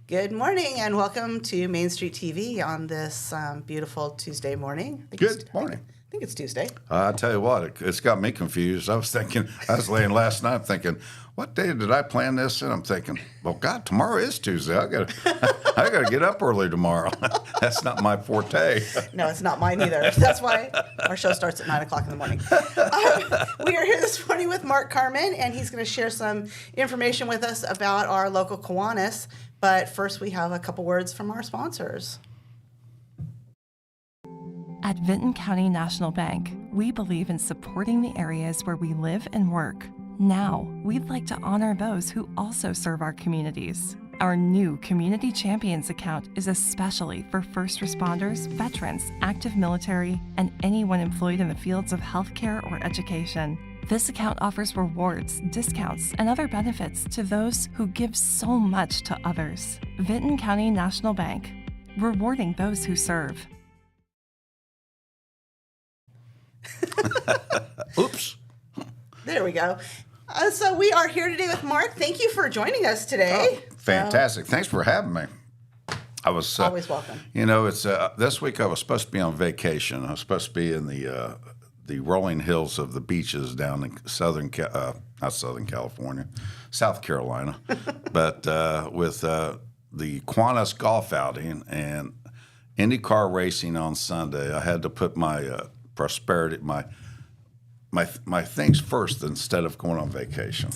Good morning and welcome to Main Street TV on this beautiful Tuesday morning. Good morning. I think it's Tuesday. I tell you what, it's got me confused. I was laying last night thinking, what day did I plan this? And I'm thinking, well, God, tomorrow is Tuesday. I gotta get up early tomorrow. That's not my forte. No, it's not mine either. That's why our show starts at 9 o'clock in the morning. We are here this morning with Mark Carmen, and he's going to share some information with us about our local Kiwanis. But first, we have a couple words from our sponsors. At Vinton County National Bank, we believe in supporting the areas where we live and work. Now, we'd like to honor those who also serve our communities. Our new Community Champions account is especially for first responders, veterans, active military, and anyone employed in the fields of healthcare or education. This account offers rewards, discounts, and other benefits to those who give so much to others. Vinton County National Bank, rewarding those who serve. Oops. There we go. So we are here today with Mark. Thank you for joining us today. Oh, fantastic. Thanks for having me. I was always welcome. You know, it's this week I was supposed to be on vacation. I was supposed to be in the rolling hills of the beaches down in not Southern California, South Carolina, but with the Kiwanis golf outing and IndyCar racing on Sunday, I had to put my prosperity, my things first instead of going on vacation.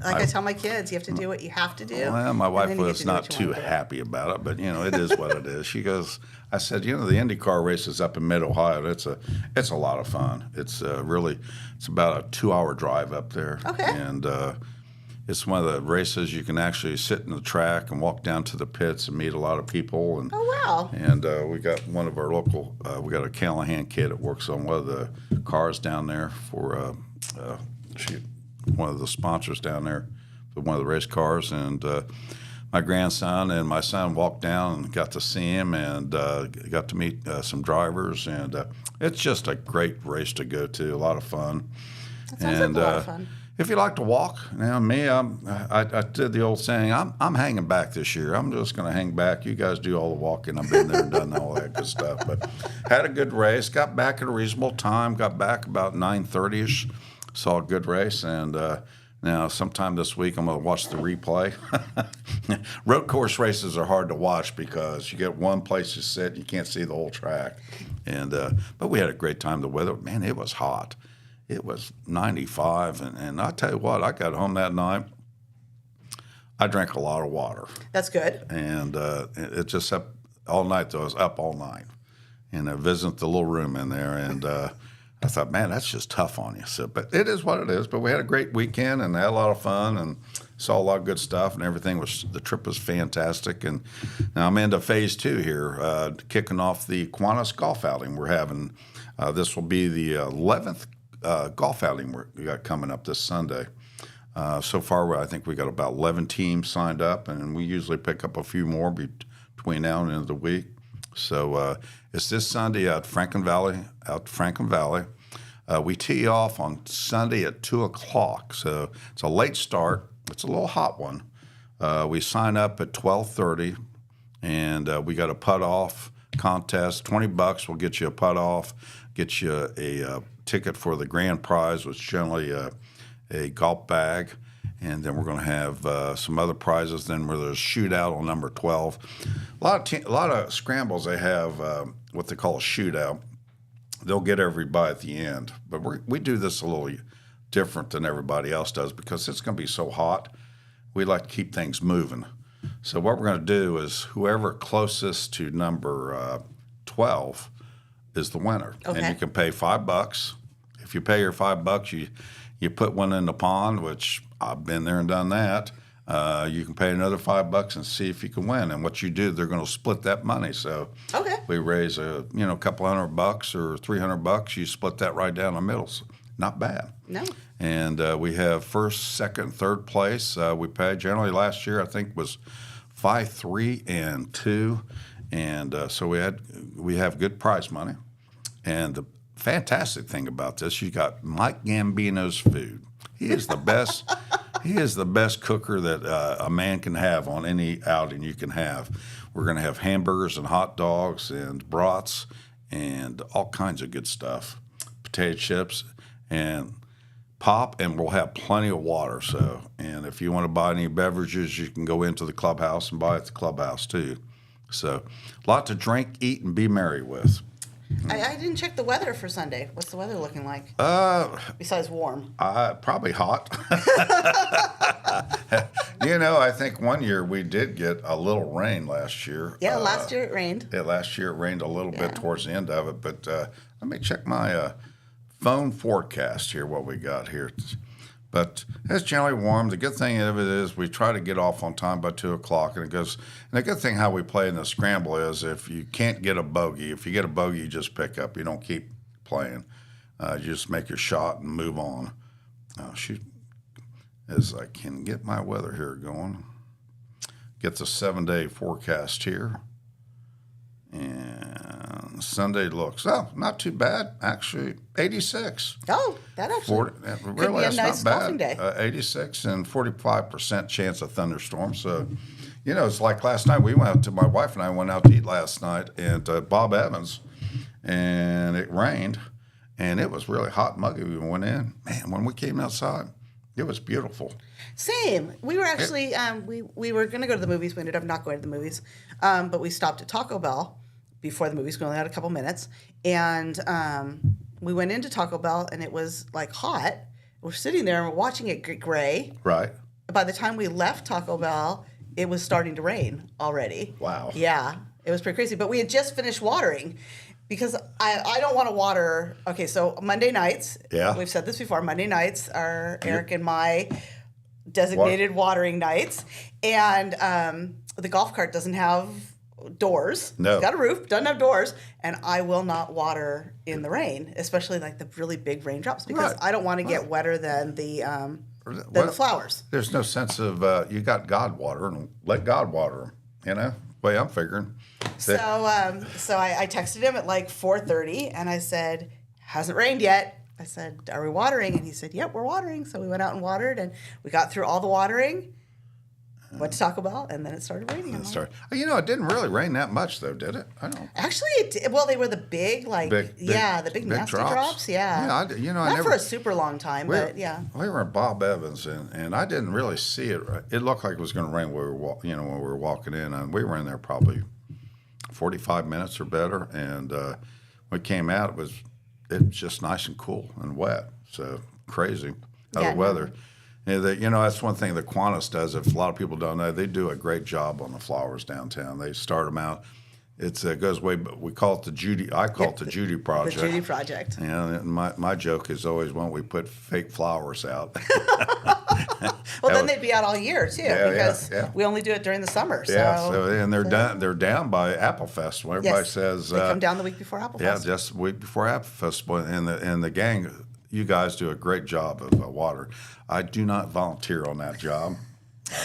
Like I tell my kids, you have to do what you have to do. Well, my wife was not too happy about it, but you know, it is what it is. She goes, I said, you know, the IndyCar race is up in Mid-Ohio. It's a lot of fun. It's about a 2-hour drive up there. Okay. And it's one of the races you can actually sit in the track and walk down to the pits and meet a lot of people. And, oh, wow. And we got one of our local, we got a Callahan kid that works on one of the cars down there for, one of the sponsors down there for one of the race cars. And my grandson and my son walked down and got to see him and got to meet some drivers. And it's just a great race to go to, a lot of fun. That sounds like a lot of fun. If you like to walk, now me, I did the old saying, I'm hanging back this year. I'm just going to hang back. You guys do all the walking. I've been there and done all that good stuff. But had a good race. Got back at a reasonable time. Got back about 9:30ish. Saw a good race. And now sometime this week I'm going to watch the replay. Road course races are hard to watch because you get one place to sit. You can't see the whole track. And but we had a great time. The weather, man, it was hot. It was 95, and I tell you what, I got home that night. I drank a lot of water. That's good. And it just up all night, though. I was up all night. And I visited the little room in there, and I thought, man, that's just tough on you. So, but it is what it is. But we had a great weekend and had a lot of fun and saw a lot of good stuff, and the trip was fantastic. And now I'm into phase 2 here, kicking off the Kiwanis golf outing we're having. This will be the 11th golf outing we got coming up this Sunday. So far, I think we got about 11 teams signed up, and we usually pick up a few more between now and the end of the week. So it's this Sunday at Franklin Valley. We tee off on Sunday at 2 o'clock, so it's a late start. It's a little hot one. We sign up at 12:30, and we got a putt-off contest. $20 will get you a putt-off, get you a ticket for the grand prize, which is generally a golf bag, and then we're going to have some other prizes. Then where there's a shootout on number 12. A lot of scrambles they have what they call a shootout. They'll get everybody at the end, but we do this a little different than everybody else does because it's going to be so hot. We like to keep things moving. So what we're going to do is whoever closest to number 12 is the winner, Okay. and you can pay $5. If you pay your $5, you put one in the pond, which I've been there and done that. You can pay another $5 and see if you can win. And what you do, they're going to split that money. So Okay. we raise a couple $100 or $300. You split that right down the middle. So not bad. No. And we have first, second, third place. We paid generally last year, I think, was 5, 3, and 2. And so we have good prize money. And the fantastic thing about this, you got Mike Gambino's food. He is the best. He is the best cooker that a man can have on any outing you can have. We're going to have hamburgers and hot dogs and brats and all kinds of good stuff, potato chips and pop, and we'll have plenty of water. So, and if you want to buy any beverages, you can go into the clubhouse and buy at the clubhouse too. So, a lot to drink, eat, and be merry with. I didn't check the weather for Sunday. What's the weather looking like? Besides warm. Probably hot. I think one year we did get a little rain last year. Yeah, last year it rained. Yeah, last year it rained a little bit towards the end of it. But let me check my phone forecast here, what we got here. But it's generally warm. The good thing of it is we try to get off on time by 2 o'clock, and the good thing how we play in the scramble is if you can't get a bogey, if you get a bogey, you just pick up. You don't keep playing. You just make your shot and move on. Shoot, as I can get my weather here going. Get the 7-day forecast here. And Sunday looks, not too bad, actually. 86. Oh, that actually Really, could be a that's nice not golfing bad. day. 86 and 45% chance of thunderstorms. So, it's like last night. My wife and I went out to eat last night at Bob Evans, and it rained, and it was really hot and muggy. We went in. Man, when we came outside, it was beautiful. Same. We were actually we were going to go to the movies. We ended up not going to the movies, but we stopped at Taco Bell before the movies. We only had a couple minutes, and we went into Taco Bell, and it was like hot. We're sitting there and we're watching it get gray. Right. By the time we left Taco Bell, it was starting to rain already. Wow. Yeah, it was pretty crazy. But we had just finished watering. Because I don't want to water. Okay, so Monday nights. Yeah. We've said this before. Monday nights are Eric and my designated watering nights, and the golf cart doesn't have doors. No. It's got a roof, doesn't have doors, and I will not water in the rain, especially like the really big raindrops, because Right. I don't want to get wetter than the flowers. There's no sense of you got God water and let God water them. Way I'm figuring. So I texted him at like 4:30, and I said, "Hasn't rained yet." I said, "Are we watering?" And he said, "Yep, we're watering." So we went out and watered, and we got through all the watering. Went to Taco Bell, and then it started raining. It didn't really rain that much, though, did it? I don't. Actually, they were the big, the big nasty drops. Yeah. I Not never for a super long time, but yeah. We were at Bob Evans, and I didn't really see it. It looked like it was going to rain when we were walking in, and we were in there probably 45 minutes or better, and when we came out, it was just nice and cool and wet. So crazy how the weather. And that's one thing that Kiwanis does. If a lot of people don't know, they do a great job on the flowers downtown. They start them out. It goes way. We call it the Judy. I call it the Judy Project. The Judy Project. And my joke is always, why don't we put fake flowers out? Well, then they'd be out all year too, because we only do it during the summer. And they're down by Apple Festival. Everybody says they come down the week before Apple Festival. Yeah, just the week before Apple Festival, and the gang. You guys do a great job of water. I do not volunteer on that job.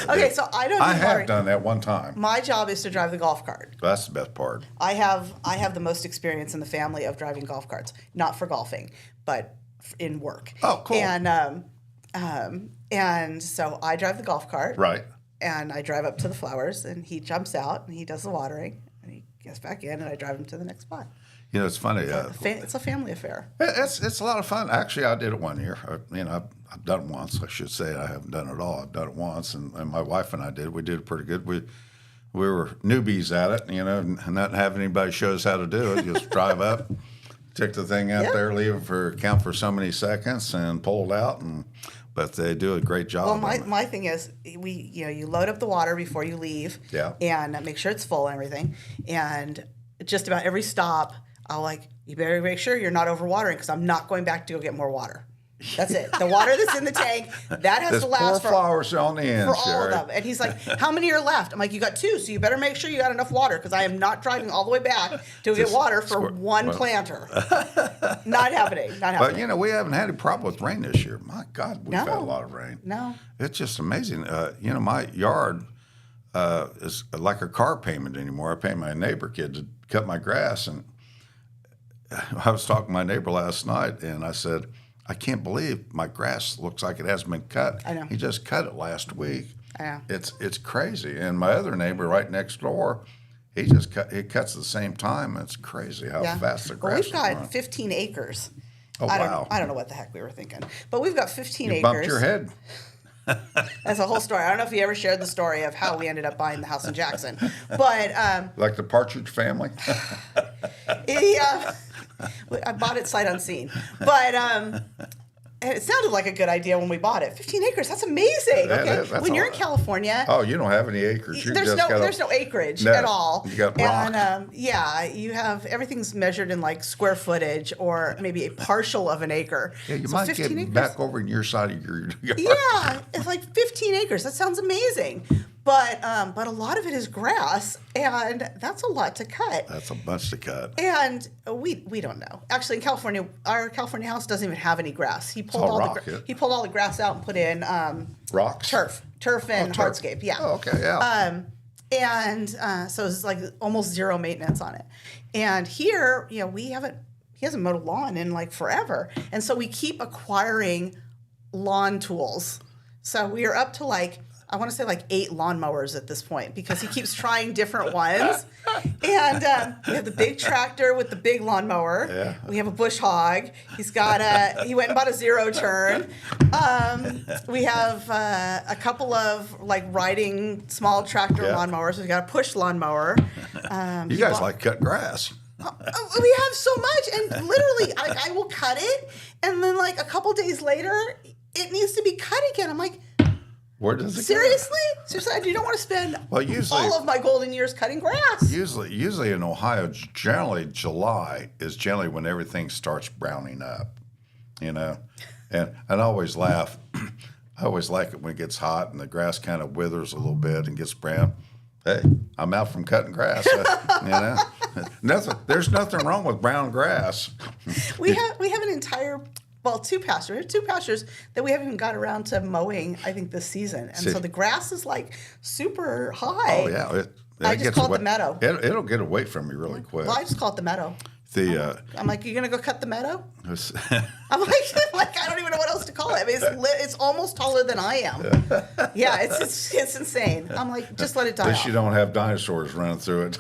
Okay, so I don't. I have done that one time. My job is to drive the golf cart. That's the best part. I have the most experience in the family of driving golf carts, not for golfing, but in work. Oh, cool. And so I drive the golf cart. Right. And I drive up to the flowers, and he jumps out and he does the watering, and he gets back in, and I drive him to the next spot. It's funny. It's a family affair. It's a lot of fun. Actually, I did it one year. I've done it once. I should say I haven't done it all. I've done it once, and my wife and I did. We did it pretty good. We were newbies at it, and not having anybody show us how to do it. Just drive up, take the thing out there, leave it count for so many seconds, and pull it out. But they do a great job. Well, my thing is, you load up the water before you leave, and make sure it's full and everything, and just about every stop. You better make sure you're not overwatering, because I'm not going back to go get more water. That's it. The water that's in the tank, that has to last for flowers on the end, for all of them. And he's like, "How many are left?" I'm like, "You got 2, so you better make sure you got enough water, because I am not driving all the way back to get water for one planter." Not happening. But we haven't had a problem with rain this year. My God, we've had a lot of rain. No, it's just amazing. My yard is like a car payment anymore. I pay my neighbor kid to cut my grass, and I was talking to my neighbor last night, and I said, I can't believe my grass looks like it hasn't been cut. I know. He just cut it last week. Yeah. It's crazy. And my other neighbor right next door, he cuts at the same time. It's crazy how fast the grass Well, we've is got growing. 15 acres. Oh, wow. I don't know what the heck we were thinking, but we've got 15 You acres. bumped your head. That's a whole story. I don't know if you ever shared the story of how we ended up buying the house in Jackson, but Like the Partridge Family. I bought it sight unseen. But it sounded like a good idea when we bought it. 15 acres, that's amazing. Yeah, Okay, that's when you're in all right. California, Oh, you don't have any acres. there's no acreage No, at all. you got rock. And you have everything's measured in like square footage or maybe a partial of an acre. Yeah, you So might 15 get acres. back over in your side of your yard. Yeah, it's like 15 acres. That sounds amazing. But a lot of it is grass, and that's a lot to cut. That's a bunch to cut. And we don't know. Actually, in California, our California house doesn't even have any grass. He pulled all all rock, he pulled all the grass out and put in Rocks? turf and turf. hardscape. Yeah. Oh, okay, yeah. So it's like almost zero maintenance on it. And here, he hasn't mowed a lawn in like forever. And so we keep acquiring lawn tools. So we are up to I want to say 8 lawnmowers at this point because he keeps trying different ones. And we have the big tractor with the big lawnmower. Yeah. We have a bush hog. He went and bought a zero turn. We have a couple of riding small tractor lawnmowers. We've got a push lawnmower. You guys like cut grass. We have so much, and literally, I will cut it, and then a couple days later, it needs to be cut again. I'm like, Where does it seriously? Seriously, I do not want to spend all of my golden years cutting grass. Usually in Ohio, generally July is generally when everything starts browning up, And I always laugh. I always like it when it gets hot and the grass kind of withers a little bit and gets brown. Hey, I'm out from cutting grass. There's nothing wrong with brown grass. We have an entire. Well, 2 pastures. We have 2 pastures that we haven't even got around to mowing, I think, this season. And so the grass is super high. Oh, yeah. I just call it the meadow. It'll get away from you really quick. Well, I just call it the meadow. I'm like, you're going to go cut the meadow? I'm like, I don't even know what else to call it. I mean, it's almost taller than I am. Yeah, it's insane. I'm like, just let it die At least off. you don't have dinosaurs running through it.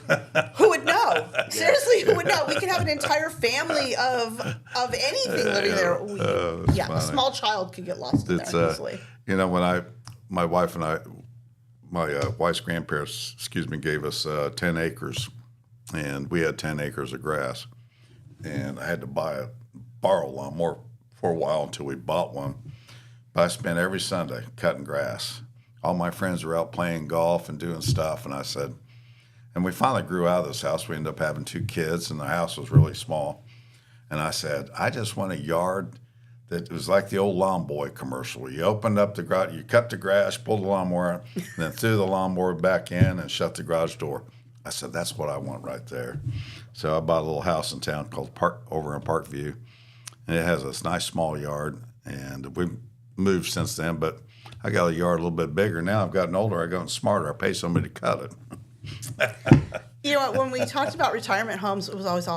Who would know? Seriously, who would know? We could have an entire family of anything living there. A small child could get lost in there easily. When my wife's grandparents, gave us 10 acres, and we had 10 acres of grass, and I had to borrow a lawnmower for a while until we bought one. But I spent every Sunday cutting grass. All my friends were out playing golf and doing stuff, and I said, and we finally grew out of this house. We ended up having 2 kids, and the house was really small. And I said, I just want a yard that was like the old Lawn Boy commercial. You opened up the garage, you cut the grass, pulled the lawnmower out, then threw the lawnmower back in and shut the garage door. I said, that's what I want right there. So I bought a little house in town called over in Parkview, and it has this nice small yard. And we've moved since then, but I got a yard a little bit bigger now. I've gotten older. I've gotten smarter. I pay somebody to cut it. You know what? When we talked about retirement homes, it was always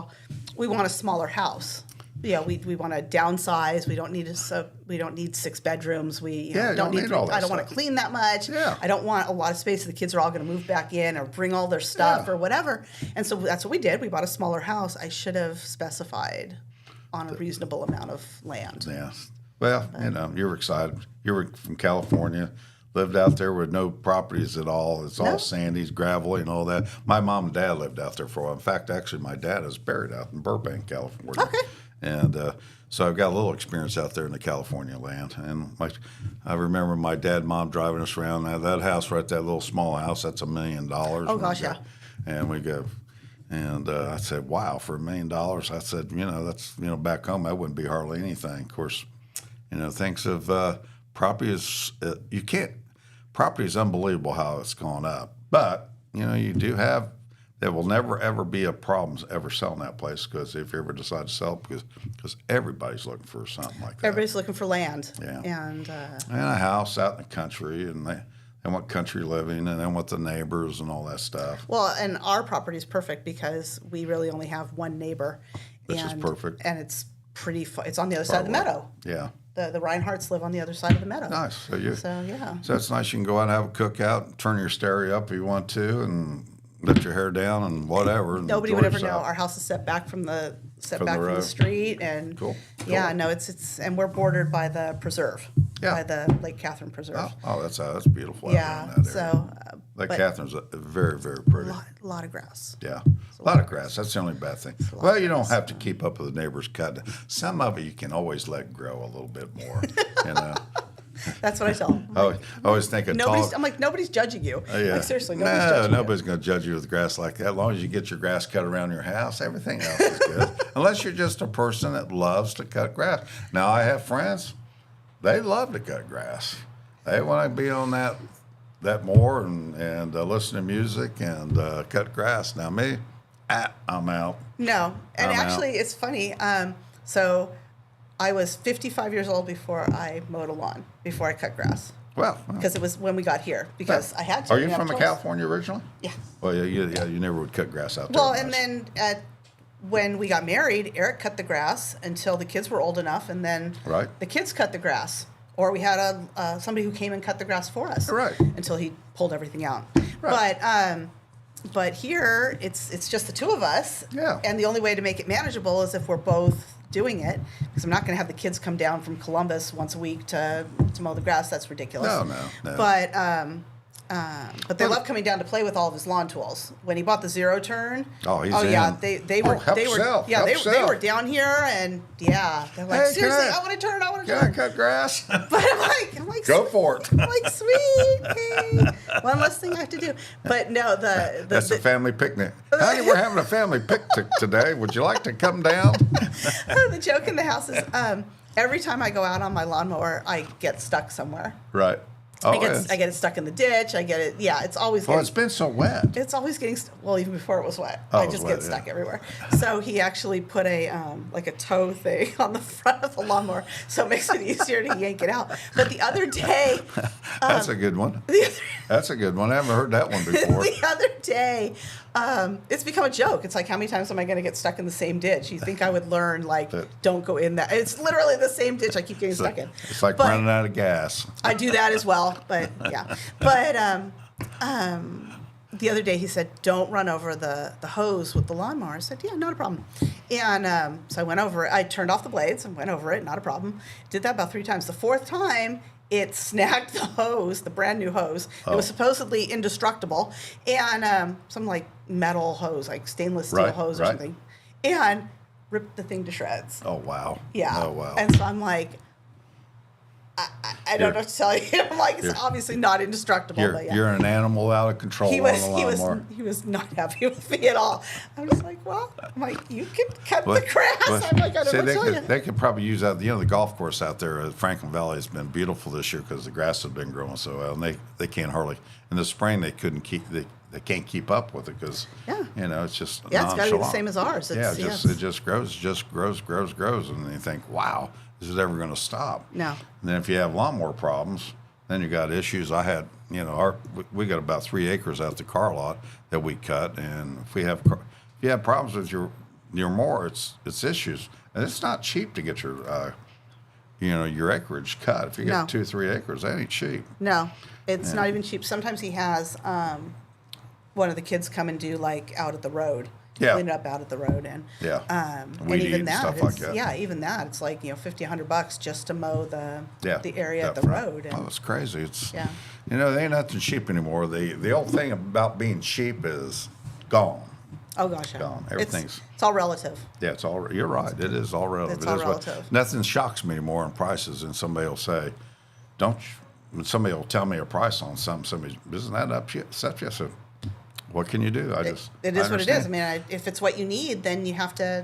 we want a smaller house. Yeah, we want to downsize. We don't need 6 bedrooms. We don't need all that I don't want to clean that much. Yeah. I don't want a lot of space. The kids are all going to move back in or bring all their stuff or whatever. And so that's what we did. We bought a smaller house. I should have specified on a reasonable amount of land. Yeah. Well, you were excited. You were from California, lived out there with no properties at all. It's all sandy, gravelly, and all that. My mom and dad lived out there for a while. In fact, actually, my dad is buried out in Burbank, California. Okay. And so I've got a little experience out there in the California land. And I remember my dad and mom driving us around. Now, that house right there, little small house, that's $1 million. Oh, gosh, yeah. And we go, and I said, wow, for $1 million. I said, that's, back home, that wouldn't be hardly anything. Of course, thinks of property is, property is unbelievable how it's gone up. But, you do have, there will never, ever be a problem ever selling that place because if you ever decide to sell it, because everybody's looking for something like that. Everybody's looking for land. Yeah. And a house out in the country, and they want country living, and they want the neighbors and all that stuff. Well, and our property is perfect because we really only have one neighbor. Which is perfect. And it's It's on the other side of the meadow. Yeah. The Reinhardts live on the other side of the meadow. Nice. So yeah. So it's nice. You can go out and have a cookout, turn your stereo up if you want to, and let your hair down and whatever. And Nobody would ever know. Our house is set back from the street, and Cool. Yeah, no, it's and we're bordered by the preserve, by the Lake Catherine Preserve. Oh, that's beautiful. Yeah. Out there in that area. So Lake Catherine's very, very pretty. a lot of grass. Yeah, a lot of grass. That's the only bad thing. Well, you don't have to keep up with the neighbors cutting. Some of it you can always let grow a little bit more. You know. That's what I tell them. I always think I'm like, nobody's judging you. Yeah. Like, seriously, nobody's judging nobody's going to judge you with grass like that. As long as you get your grass cut around your house, everything else is good. Unless you're just a person that loves to cut grass. Now, I have friends, they love to cut grass. They want to be on that mower and listen to music and cut grass. Now, me, I'm out. No. And I'm actually, out. it's funny. So I was 55 years old before I mowed a lawn, before I cut grass. Well, because it was when we got here, because I had to. Are you from California originally? Yeah. Well, you never would cut grass out there. Well, and then when we got married, Eric cut the grass until the kids were old enough, and then the kids cut the grass. Or we had somebody who came and cut the grass for us. Right. Until he pulled everything out. Right. But here it's just the two of us. Yeah. And the only way to make it manageable is if we're both doing it, because I'm not going to have the kids come down from Columbus once a week to mow the grass. That's ridiculous. No. But they love coming down to play with all of his lawn tools. When he bought the zero turn, in. they were down here, and they're like, hey, seriously, I want to turn. Can I cut grass? But I'm like, go for it. I'm like, sweet, hey, one less thing I have to do. But no, that's a family picnic. Honey, we're having a family picnic today. Would you like to come down? The joke in the house is every time I go out on my lawnmower, I get stuck somewhere. Right. I get it stuck in the ditch. I get it. Yeah, it's always. Well, it's been so wet. It's always getting. Well, even before it was wet, I just get stuck everywhere. So he actually put a like a toe thing on the front of the lawnmower, so it makes it easier to yank it out. But the other day, that's a good one. That's a good one. I haven't heard that one before. The other day, it's become a joke. It's like, how many times am I going to get stuck in the same ditch? You think I would learn, like, don't go in that. It's literally the same ditch I keep getting stuck in. It's like running out of gas. I do that as well, but yeah. But the other day he said, don't run over the hose with the lawnmower. I said, yeah, not a problem. And so I went over it. I turned off the blades and went over it, not a problem. Did that about 3 times. The 4th time, it snagged the hose, the brand new hose. It was supposedly indestructible, and some like metal hose, like stainless steel hose or something, and ripped the thing to shreds. Oh wow! Yeah. Oh wow! And so I'm like, I don't know what to tell you. I'm like, it's obviously not indestructible. But yeah. You're an animal out of control. He was not happy with me at all. I was like, well, I'm like, you can cut the grass. I'm like, I don't know what to tell you. They could probably use that. You know, the golf course out there at Franklin Valley has been beautiful this year because the grass has been growing so well, and they can't hardly. In the spring, they can't keep up with it because you know, it's just it's got to be the same as ours. It just grows, and you think, wow, this is ever going to stop. No. And then if you have lawnmower problems, then you got issues. I had, you know, we got about 3 acres out the car lot that we cut, and if you have problems with your mower, it's issues, and it's not cheap to get your your acreage cut. If you get 2 or 3 acres, that ain't cheap. No, it's not even cheap. Sometimes he has one of the kids come and do like out at the road. Clean it up out at the road, and and even that, stuff like that. Even that, it's like $50-$100 just to mow the area at the road. And, it's crazy. It's you know, there ain't nothing cheap anymore. The old thing about being cheap is gone. Oh gosh, gone. Everything's it's all relative. Yeah, it's all. You're right. It is all relative. It's all relative. Nothing shocks me more in prices than somebody will say, when somebody will tell me a price on something. Somebody, isn't that up yet? So, what can you do? It is what it is. I mean, if it's what you need, then you have to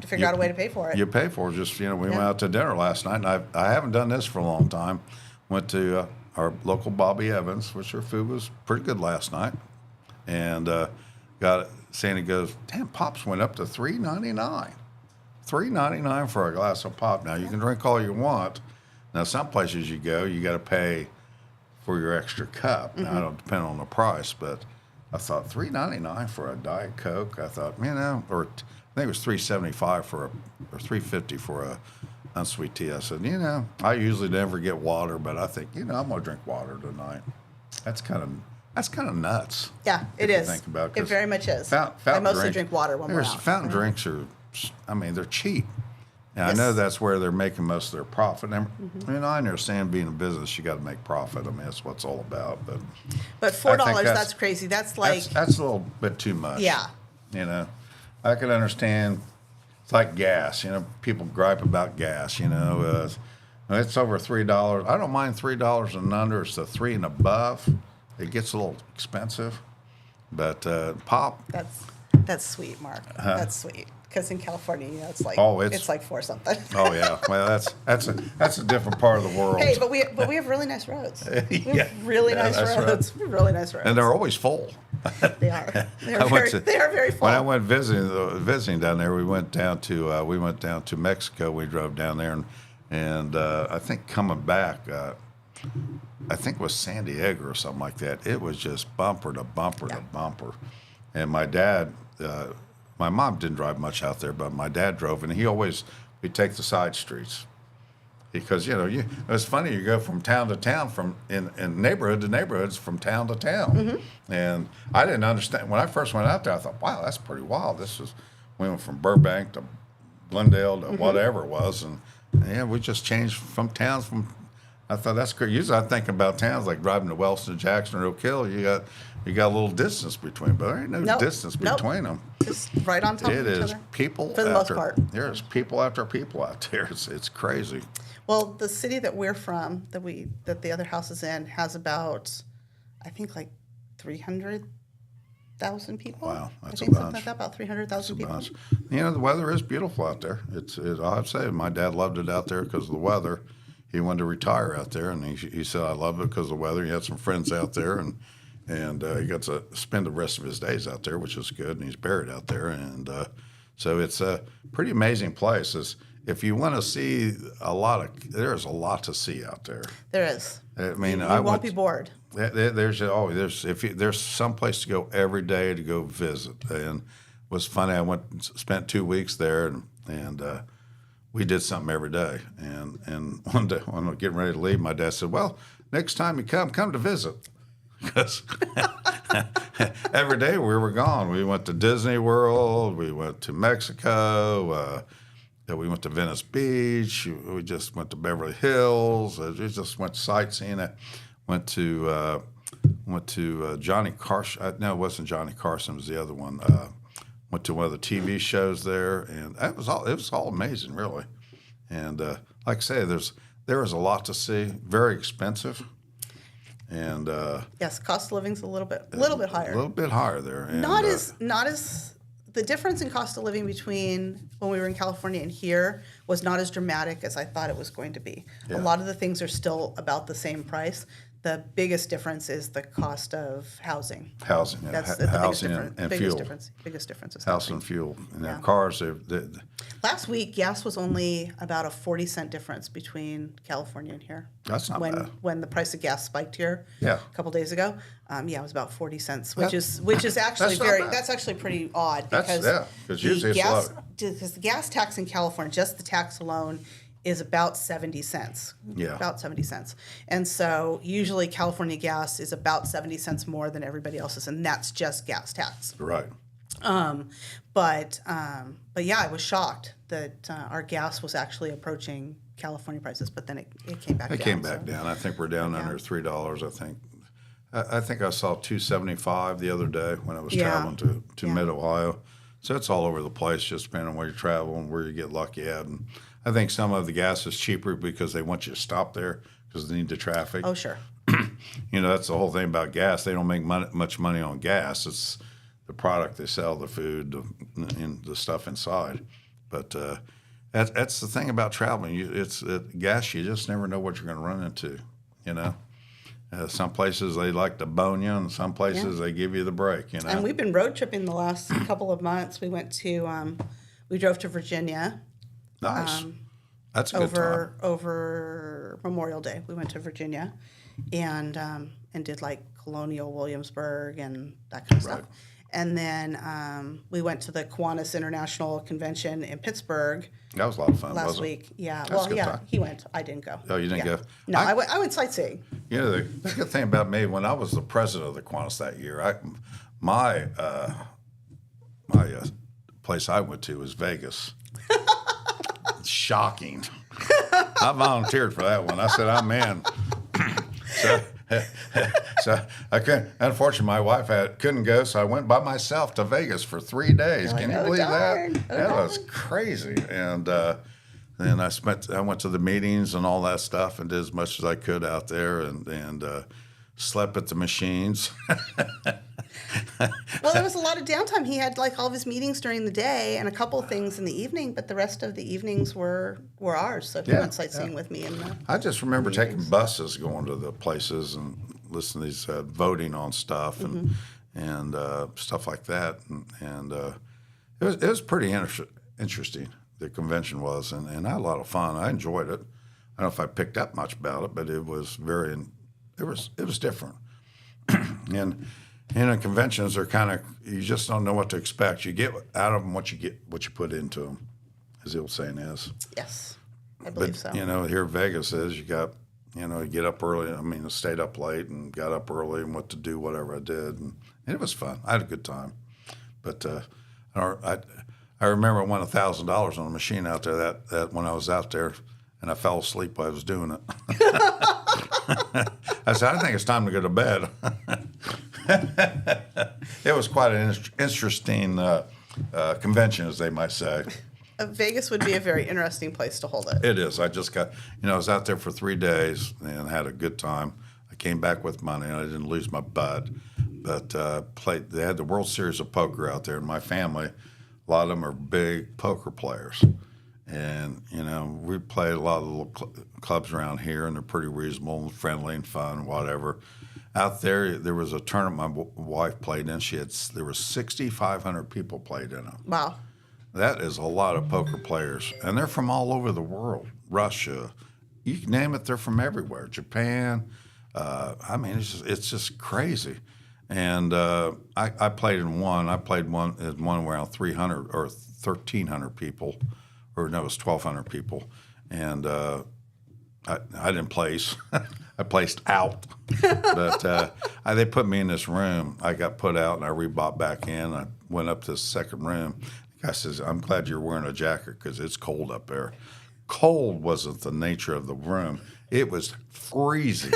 figure out a way to pay for it. You pay for it. Just we went out to dinner last night, and I haven't done this for a long time. Went to our local Bobby Evans, which their food was pretty good last night, and Sandy goes, damn, pops went up to $3.99. $3.99 for a glass of pop. Now you can drink all you want. Now some places you go, you got to pay for your extra cup. Mm-hmm. Now it don't depend on the price, but I thought $3.99 for a Diet Coke. I thought, I think it was $3.75 or $3.50 for a unsweet tea. I said, I usually never get water, but I think, I'm gonna drink water tonight. That's kind of nuts. Yeah, it is. Think about it very much is. I mostly drink water when we're out. Fountain drinks are, they're cheap. And Yes. I know that's where they're making most of their profit. And, I understand being in business, you got to make profit. That's what it's all about. But $4, that's crazy. That's like that's a little bit too much. Yeah. I can understand. It's like gas. People gripe about gas. It's over $3. I don't mind $3 and under. It's the 3 and above. It gets a little expensive. But pop. That's sweet, Mark. That's sweet. Because in California, it's like it's like 4 something. Oh yeah, well that's a different part of the world. Hey, but we have really nice roads. We have really nice that's roads. right. We have really nice roads. And they're always full. They are. They are very full. When I went visiting down there, we went down to Mexico. We drove down there, and I think coming back, I think it was San Diego or something like that. It was just bumper to bumper to bumper. And my dad, my mom didn't drive much out there, but my dad drove, and we'd take the side streets. Because, it was funny, you go from town to town, from in neighborhood to neighborhoods, from town to town. Mm-hmm. And I didn't understand. When I first went out there, I thought, wow, that's pretty wild. We went from Burbank to Glendale to whatever it was. And we just changed from towns. I thought that's great. Usually I think about towns like driving to Wellston, Jackson, or Oak Hill. You got a little distance between, but there ain't no distance between them. Just right on top of each other. It is people for the most part. There's people after people out there. It's crazy. Well, the city that we're from, that the other house is in, has about, I think, like 300,000 people. Wow, that's I think something like that, about 300,000 people. Bunch. The weather is beautiful out there. I have to say, my dad loved it out there because of the weather. He wanted to retire out there, and he said, I love it because of the weather. He had some friends out there, and he got to spend the rest of his days out there, which is good, and he's buried out there. And so it's a pretty amazing place. If you want to see there's a lot to see out there. There is. I mean, you won't be bored. There's some place to go every day to go visit. And it was funny. I spent 2 weeks there, and we did something every day. And one day when I was getting ready to leave, my dad said, "Well, next time you come to visit." Because every day we were gone. We went to Disney World. We went to Mexico. We went to Venice Beach. We just went to Beverly Hills. We just went sightseeing. I went to Johnny Carson. No, it wasn't Johnny Carson. It was the other one. Went to one of the TV shows there, and it was all amazing, really. And like I say, there is a lot to see. Very expensive. And yes, cost of living's a little bit higher. A little bit higher there. And, not as the difference in cost of living between when we were in California and here was not as dramatic as I thought it was going to be. Yeah. A lot of the things are still about the same price. The biggest difference is the cost of housing. Housing, That's the housing biggest fuel. Biggest difference is House housing. and fuel. And their Yeah. cars, Last week, gas was only about a 40-cent difference between California and here. That's not bad. When the price of gas spiked here Yeah. a couple days ago, it was about 40 cents, which is actually that's not bad. that's actually pretty odd That's- because because usually it's low. because the gas tax in California, just the tax alone, is about 70 cents. Yeah. About 70 cents. And so usually California gas is about 70 cents more than everybody else's, and that's just gas tax. right. But yeah, I was shocked that our gas was actually approaching California prices, but then it came back down. It came back down. I think we're down under $3. I think I saw $2.75 the other day when I was traveling to Mid Ohio. So it's all over the place, just depending on where you travel and where you get lucky at. And I think some of the gas is cheaper because they want you to stop there because they need the traffic. Oh, sure. That's the whole thing about gas. They don't make much money on gas. It's the product they sell, the food, and the stuff inside. But that's the thing about traveling. Gas, you just never know what you're going to run into, Some places they like to bone you, and some places they give you the break, And we've been road tripping the last couple of months. We went to, we drove to Virginia. Nice. That's a good time. Over Memorial Day, we went to Virginia, and did like Colonial Williamsburg and that kind of stuff. And then we went to the Kiwanis International Convention in Pittsburgh That was a lot of fun, last wasn't it? week. Yeah, That's a good time. he went. I didn't go. Oh, you didn't go? No, I went sightseeing. You know, the good thing about me, when I was the president of the Kiwanis that year, my place I went to was Vegas. Shocking. I volunteered for that one. I said, I'm in. So I couldn't. Unfortunately, my wife couldn't go, so I went by myself to Vegas for 3 days. Can you believe darn. that? That was crazy. And then I went to the meetings and all that stuff, and did as much as I could out there, and slept at the machines. Well, there was a lot of downtime. He had like all of his meetings during the day and a couple of things in the evening, but the rest of the evenings were ours. So he went sightseeing with me. I just remember taking buses, going to the places and listening to these voting on stuff and stuff like that, and it was pretty interesting. The convention was, and I had a lot of fun. I enjoyed it. I don't know if I picked up much about it, but it was it was different. And conventions are kind of, you just don't know what to expect. You get out of them what you put into them, as the old saying is. Yes, I believe so. You know, here in Vegas is you get up early. I mean, I stayed up late and got up early and what to do, whatever I did, and it was fun. I had a good time. But I remember I won $1,000 on a machine out there that when I was out there, and I fell asleep while I was doing it. I said, I think it's time to go to bed. It was quite an interesting convention, as they might say. Vegas would be a very interesting place to hold it. It is. I just got, I was out there for 3 days and had a good time. I came back with money, and I didn't lose my butt. But they had the World Series of Poker out there, and my family, a lot of them are big poker players. And, we play a lot of little clubs around here, and they're pretty reasonable and friendly and fun, whatever. Out there was a tournament my wife played in. There was 6,500 people played in it. Wow. That is a lot of poker players. And they're from all over the world. Russia. You can name it, they're from everywhere. Japan. It's just crazy. And I played in one. I played one around 300 or 1,300 people. Or no, it was 1,200 people, and I didn't place. I placed out, but they put me in this room. I got put out, and I rebought back in. I went up to the second room. The guy says, "I'm glad you're wearing a jacket because it's cold up there." Cold wasn't the nature of the room; it was freezing.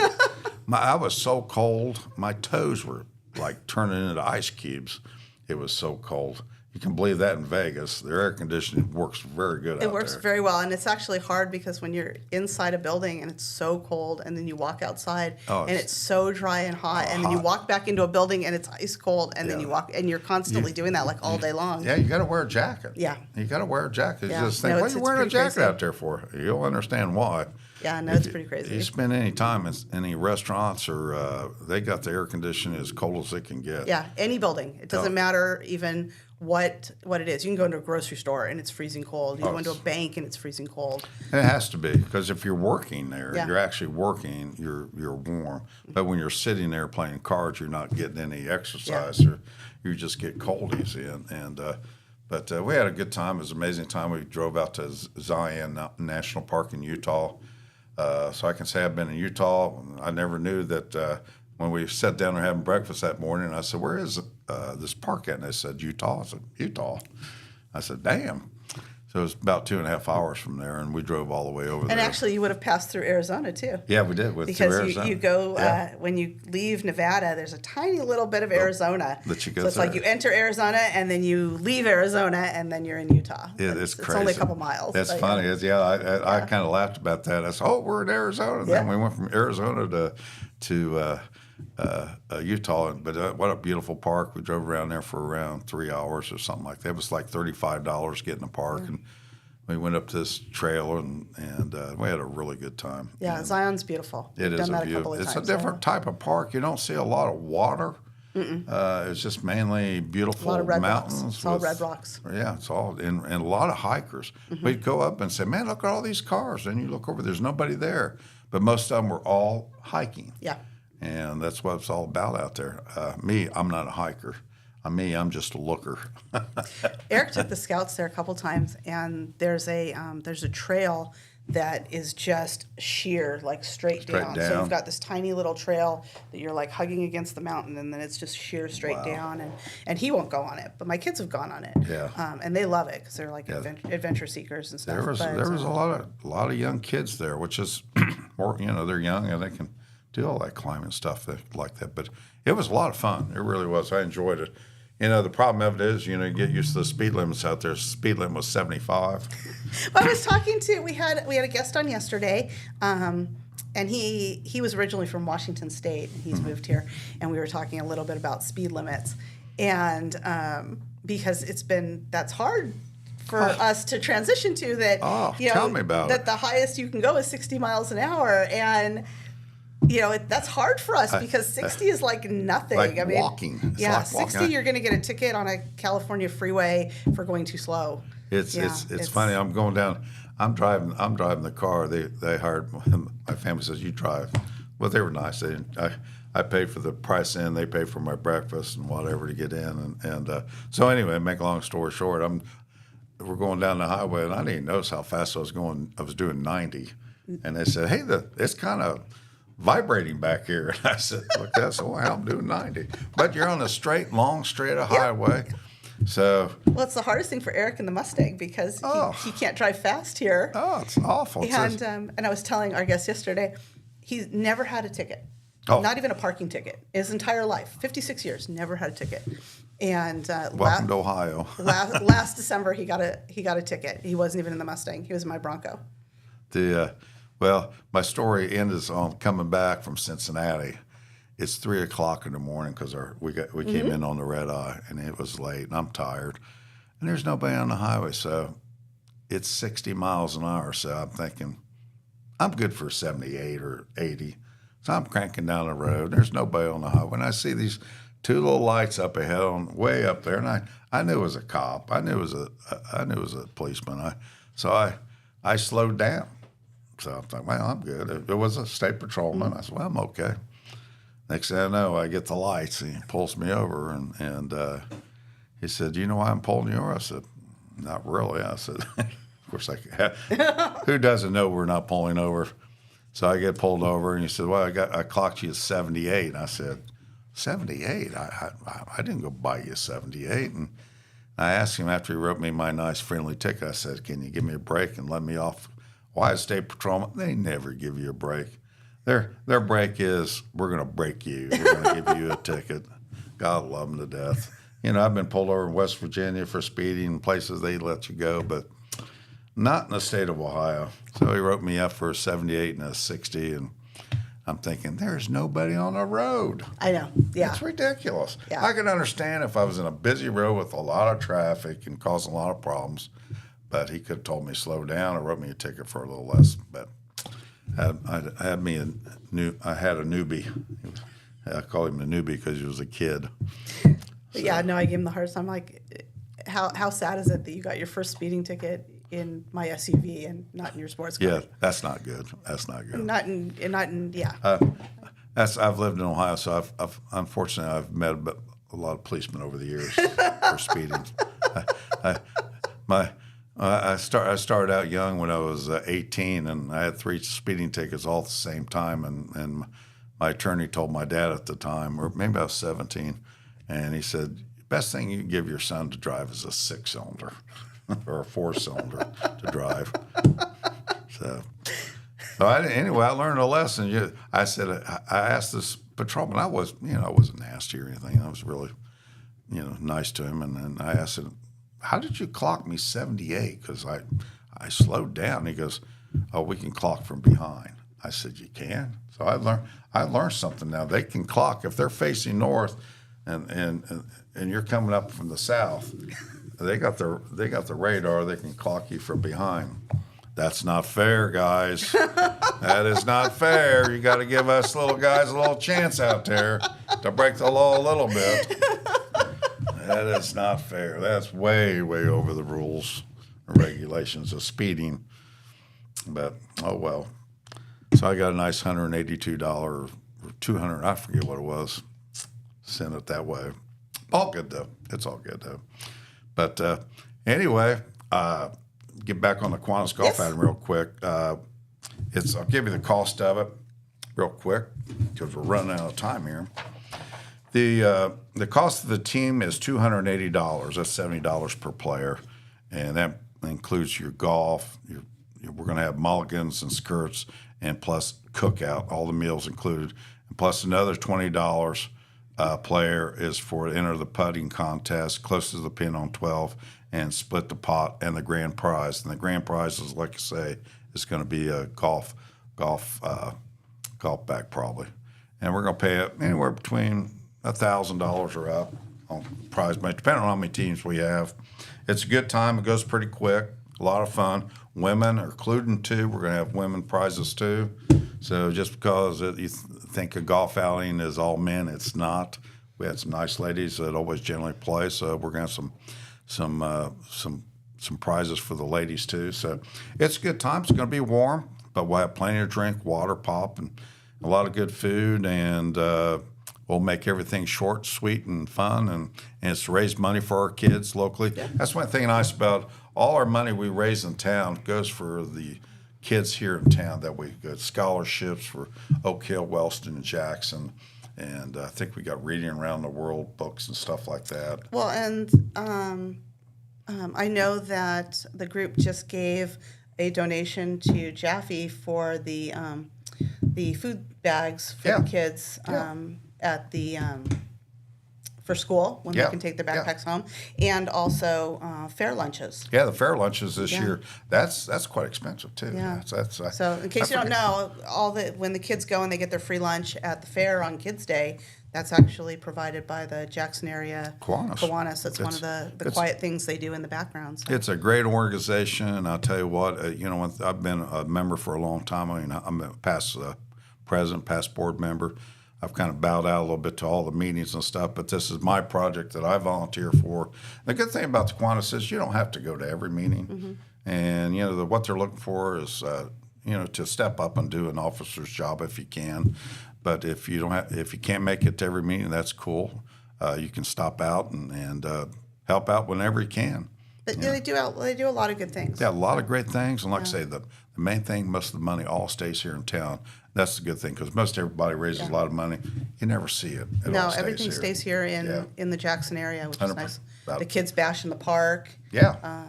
I was so cold, my toes were like turning into ice cubes. It was so cold. You can believe that in Vegas. Their air conditioning works very good out there. It works very well, and it's actually hard because when you're inside a building and it's so cold, and then you walk outside and it's so dry and hot, and then you walk back into a building and it's ice cold, and then you walk, and you're constantly doing that like all day long. Yeah, you got to wear a jacket. Yeah. You got to wear a jacket. Yeah. You just think, what are you wearing a jacket out there for? You'll understand why. Yeah, no, it's pretty crazy. You spend any time in any restaurants or they got the air conditioning as cold as it can get. Yeah, any building. It doesn't matter even what it is. You can go into a grocery store and it's freezing cold. You go into a bank and it's freezing cold. It has to be, because if you're working there, Yeah. you're actually working, you're warm. But when you're sitting there playing cards, you're not getting any exercise, or you just get cold easy. But we had a good time. It was an amazing time. We drove out to Zion National Park in Utah. So I can say I've been in Utah. I never knew that when we sat down and having breakfast that morning, I said, where is this park at? And they said, Utah. I said, Utah. I said, damn. So it was about 2.5 hours from there, and we drove all the way over there. And actually, you would have passed through Arizona, too. Yeah, we did. Because you go, when you leave Nevada, there's a tiny little bit of Arizona. That you go so it's through. like you enter Arizona, and then you leave Arizona, and then you're in Utah. It's crazy. It's only a couple miles. That's but, funny. I kind of laughed about that. I said, oh, we're in Arizona. And then we went from Arizona to Utah. But what a beautiful park. We drove around there for around 3 hours or something like that. It was like $35 to get in the park. And we went up this trail, and we had a really good time. Yeah, and Zion's beautiful. It is a view. It's a different type of park. You don't see a lot of water. It's just mainly beautiful a lot of red mountains. Rocks. It's all red rocks. Yeah, it's all, and a lot of hikers. We'd go up and say, man, look at all these cars. And you look over, there's nobody there. But most of them were all hiking. Yeah. And that's what it's all about out there. Me, I'm not a hiker. I'm just a looker. Eric took the scouts there a couple times, and there's a trail that is just sheer, like straight down. So you've got this tiny little trail that you're like hugging against the mountain, and then it's just sheer straight down. And he won't go on it, but my kids have gone on it. Yeah. And they love it because they're like adventure seekers and stuff. There was a lot of young kids there, which is more, they're young and they can do all that climbing stuff like that. But it was a lot of fun. It really was. I enjoyed it. The problem of it is, you get used to the speed limits out there. Speed limit was 75. Well, I was talking to, we had a guest on yesterday, and he was originally from Washington State, and he's moved here, and we were talking a little bit about speed limits, and because that's hard for us to transition to that. Tell me about that it. the highest you can go is 60 miles an hour, and that's hard for us because 60 is like nothing. Like walking. It's like 60 walking. you're going to get a ticket on a California freeway for going too slow. It's funny. I'm going down. I'm driving the car. They hired my family says you drive. Well, they were nice. I paid for the price in. They paid for my breakfast and whatever to get in. And so anyway, make a long story short, we're going down the highway and I didn't notice how fast I was going. I was doing 90, and they said, "Hey, it's kind of vibrating back here." And I said, "Look, that's why I'm doing 90." But you're on a long straight highway. So, well, it's the hardest thing for Eric in the Mustang because he can't drive fast here. Oh, it's awful. And I was telling our guest yesterday, he's never had a ticket, not even a parking ticket, his entire life, 56 years, never had a ticket. And welcome to Ohio. last December, he got a ticket. He wasn't even in the Mustang; he was in my Bronco. Well, my story ends on coming back from Cincinnati. It's 3:00 in the morning because we came in on the red eye and it was late and I'm tired and there's nobody on the highway, so it's 60 miles an hour. So I'm thinking I'm good for 78 or 80. So I'm cranking down the road. There's nobody on the highway, and I see these two little lights up ahead, way up there, and I knew it was a cop. I knew it was a policeman. So I slowed down. So I'm thinking, well, I'm good. It was a state patrolman. I said, well, I'm okay. Next thing I know, I get the lights. He pulls me over, and he said, "Do you know why I'm pulling you over?" I said, "Not really." I said, "Of course, who doesn't know we're not pulling over?" So I get pulled over, and he said, "Well, I clocked you at 78." And I said, 78? I didn't go buy you 78. And I asked him after he wrote me my nice friendly ticket. I said, "Can you give me a break and let me off?" Why, state patrolman? They never give you a break. Their break is, we're going to break you. We're going to give you a ticket. God love them to death. I've been pulled over in West Virginia for speeding, places they let you go, but not in the state of Ohio. So he wrote me up for a 78 and a 60, and I'm thinking, there's nobody on the road. I know, yeah. It's ridiculous. Yeah. I could understand if I was in a busy road with a lot of traffic and causing a lot of problems, but he could have told me slow down or wrote me a ticket for a little less. But I had a newbie. I call him a newbie because he was a kid. But yeah, no, I gave him the hardest time. Like, how sad is it that you got your first speeding ticket in my SUV and not in your sports car? Yeah, that's not good. That's not good. Not in yeah. I've lived in Ohio, so unfortunately I've met a lot of policemen over the years for speeding. I started out young when I was 18, and I had 3 speeding tickets all at the same time. And my attorney told my dad at the time, or maybe I was 17, and he said, "Best thing you can give your son to drive is a 6-cylinder or a 4-cylinder to drive." So anyway, I learned a lesson. I asked this patrolman. I wasn't nasty or anything. I was really, nice to him, and I asked him, "How did you clock me 78? Because I slowed down." He goes, "Oh, we can clock from behind." I said, "You can?" So I learned something now. They can clock if they're facing north, and you're coming up from the south. They got the radar. They can clock you from behind. That's not fair, guys. That is not fair. You got to give us little guys a little chance out there to break the law a little bit. That is not fair. That's way, way over the rules and regulations of speeding. But, oh well. So I got a nice $182 or $200, I forget what it was, sent it that way. All good though. It's all good though. But anyway, get back on the Kiwanis Golf Yes. Outing real quick. I'll give you the cost of it real quick because we're running out of time here. The cost of the team is $280. That's $70 per player, and that includes your golf. We're going to have mulligans and skirts, and plus cookout, all the meals included, and plus another $20 player is for enter the putting contest, closest to the pin on 12, and split the pot and the grand prize. And the grand prize is, like I say, is going to be a golf bag probably, and we're going to pay it anywhere between $1,000 or up on prize money, depending on how many teams we have. It's a good time. It goes pretty quick. A lot of fun. Women are included too. We're going to have women prizes too. So just because you think a golf outing is all men, it's not. We had some nice ladies that always generally play. So we're going to have some prizes for the ladies too. So it's a good time. It's going to be warm, but we'll have plenty of drink, water, pop, and a lot of good food, and we'll make everything short, sweet, and fun, and it's to raise money for our kids locally. Yeah. That's one thing nice about all our money we raise in town goes for the kids here in town that we get scholarships for Oak Hill, Wellston, and Jackson, and I think we got Reading Around the World books and stuff like that. Well, and I know that the group just gave a donation to Jaffe for the food bags for the kids at the for school when they can take their backpacks home, and also fair lunches. Yeah, the fair lunches this year, that's quite expensive too. Yeah. That's so in case you don't know, when the kids go and they get their free lunch at the fair on Kids Day, that's actually provided by the Jackson area Kiwanis. That's one of the quiet things they do in the background. So. It's a great organization, and I'll tell you what, I've been a member for a long time. I mean, I'm a past president, past board member. I've kind of bowed out a little bit to all the meetings and stuff, but this is my project that I volunteer for. The good thing about the Kiwanis is you don't have to go to every meeting, and what they're looking for is to step up and do an officer's job if you can. But if you can't make it to every meeting, that's cool. You can stop out and help out whenever you can. But they do a lot of good things. Yeah, a lot of great things, and like I say, the main thing, most of the money all stays here in town. That's the good thing because most everybody raises a lot of money. You never see it. Everything stays here in the Jackson area, which is nice. The kids bash in the park. Yeah.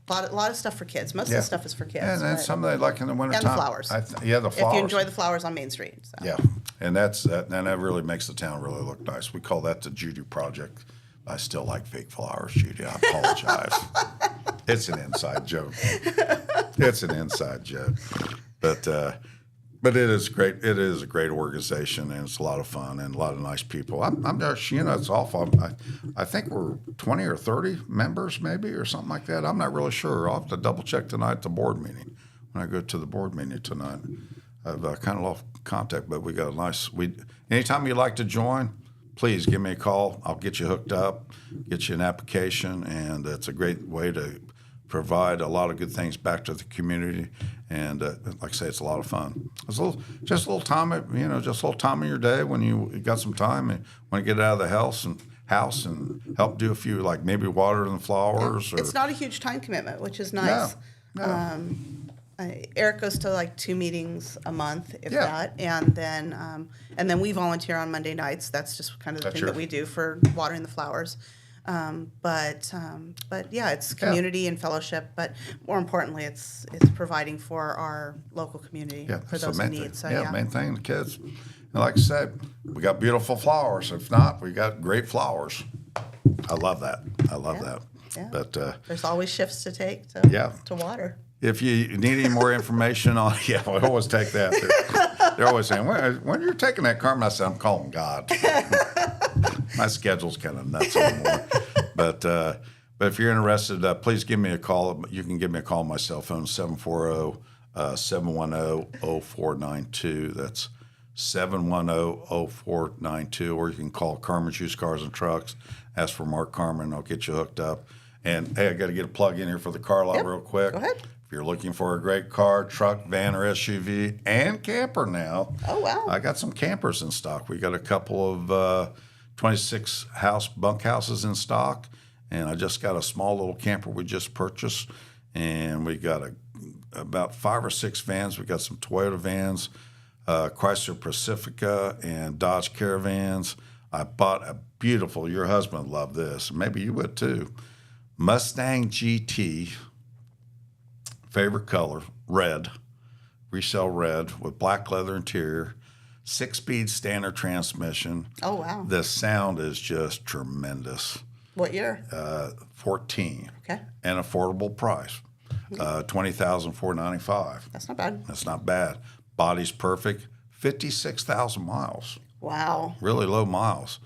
A lot of stuff for kids. Most of the stuff is for kids. And then some they like in the wintertime. And the flowers. The flowers. If you enjoy the flowers on Main Street. So. Yeah, and that really makes the town really look nice. We call that the Judy Project. I still like fake flowers, Judy. I apologize. It's an inside joke. But it is great. It is a great organization, and it's a lot of fun and a lot of nice people. I'm just, it's awful. I think we're 20 or 30 members, maybe, or something like that. I'm not really sure. I'll have to double check tonight at the board meeting. When I go to the board meeting tonight, I've kind of lost contact, but we got a nice. Anytime you'd like to join, please give me a call. I'll get you hooked up, get you an application, and it's a great way to provide a lot of good things back to the community. And like I say, it's a lot of fun. It's just a little time, just a little time in your day when you got some time and want to get out of the house and help do a few, like maybe water the flowers. It's not a huge time commitment, which is nice. No. Eric goes to like 2 meetings a month, if that, and then we volunteer on Monday nights. That's just kind of the thing that we do for watering the flowers. But yeah, it's community and fellowship. But more importantly, it's providing for our local community for those in need. So main thing, the kids. And like I said, we got beautiful flowers. If not, we got great flowers. I love that. Yeah. But there's always shifts to take to water. If you need any more information on, we always take that. They're always saying, when you're taking that, Carmen, I said, I'm calling God. My schedule's kind of nuts anymore. But if you're interested, please give me a call. You can give me a call on my cell phone, 740-710-0492. That's 710-0492. Or you can call Carmen's Used Cars and Trucks. Ask for Mark Carmen. I'll get you hooked up. And, hey, I got to get a plug in here for the car lot real quick. Go ahead. If you're looking for a great car, truck, van, or SUV, and camper now. Oh, wow. I got some campers in stock. We got a couple of 26 bunkhouses in stock. And I just got a small little camper we just purchased. And we got about 5 or 6 vans. We got some Toyota vans, Chrysler Pacifica, and Dodge Caravans. I bought a beautiful, your husband would love this, maybe you would too, Mustang GT, favorite color, red, resale red with black leather interior, 6-speed standard transmission. Oh, wow. The sound is just tremendous. What year? 14. Okay. And affordable price, $20,495. That's not bad. That's not bad. Body's perfect, 56,000 miles. Wow. Really low miles.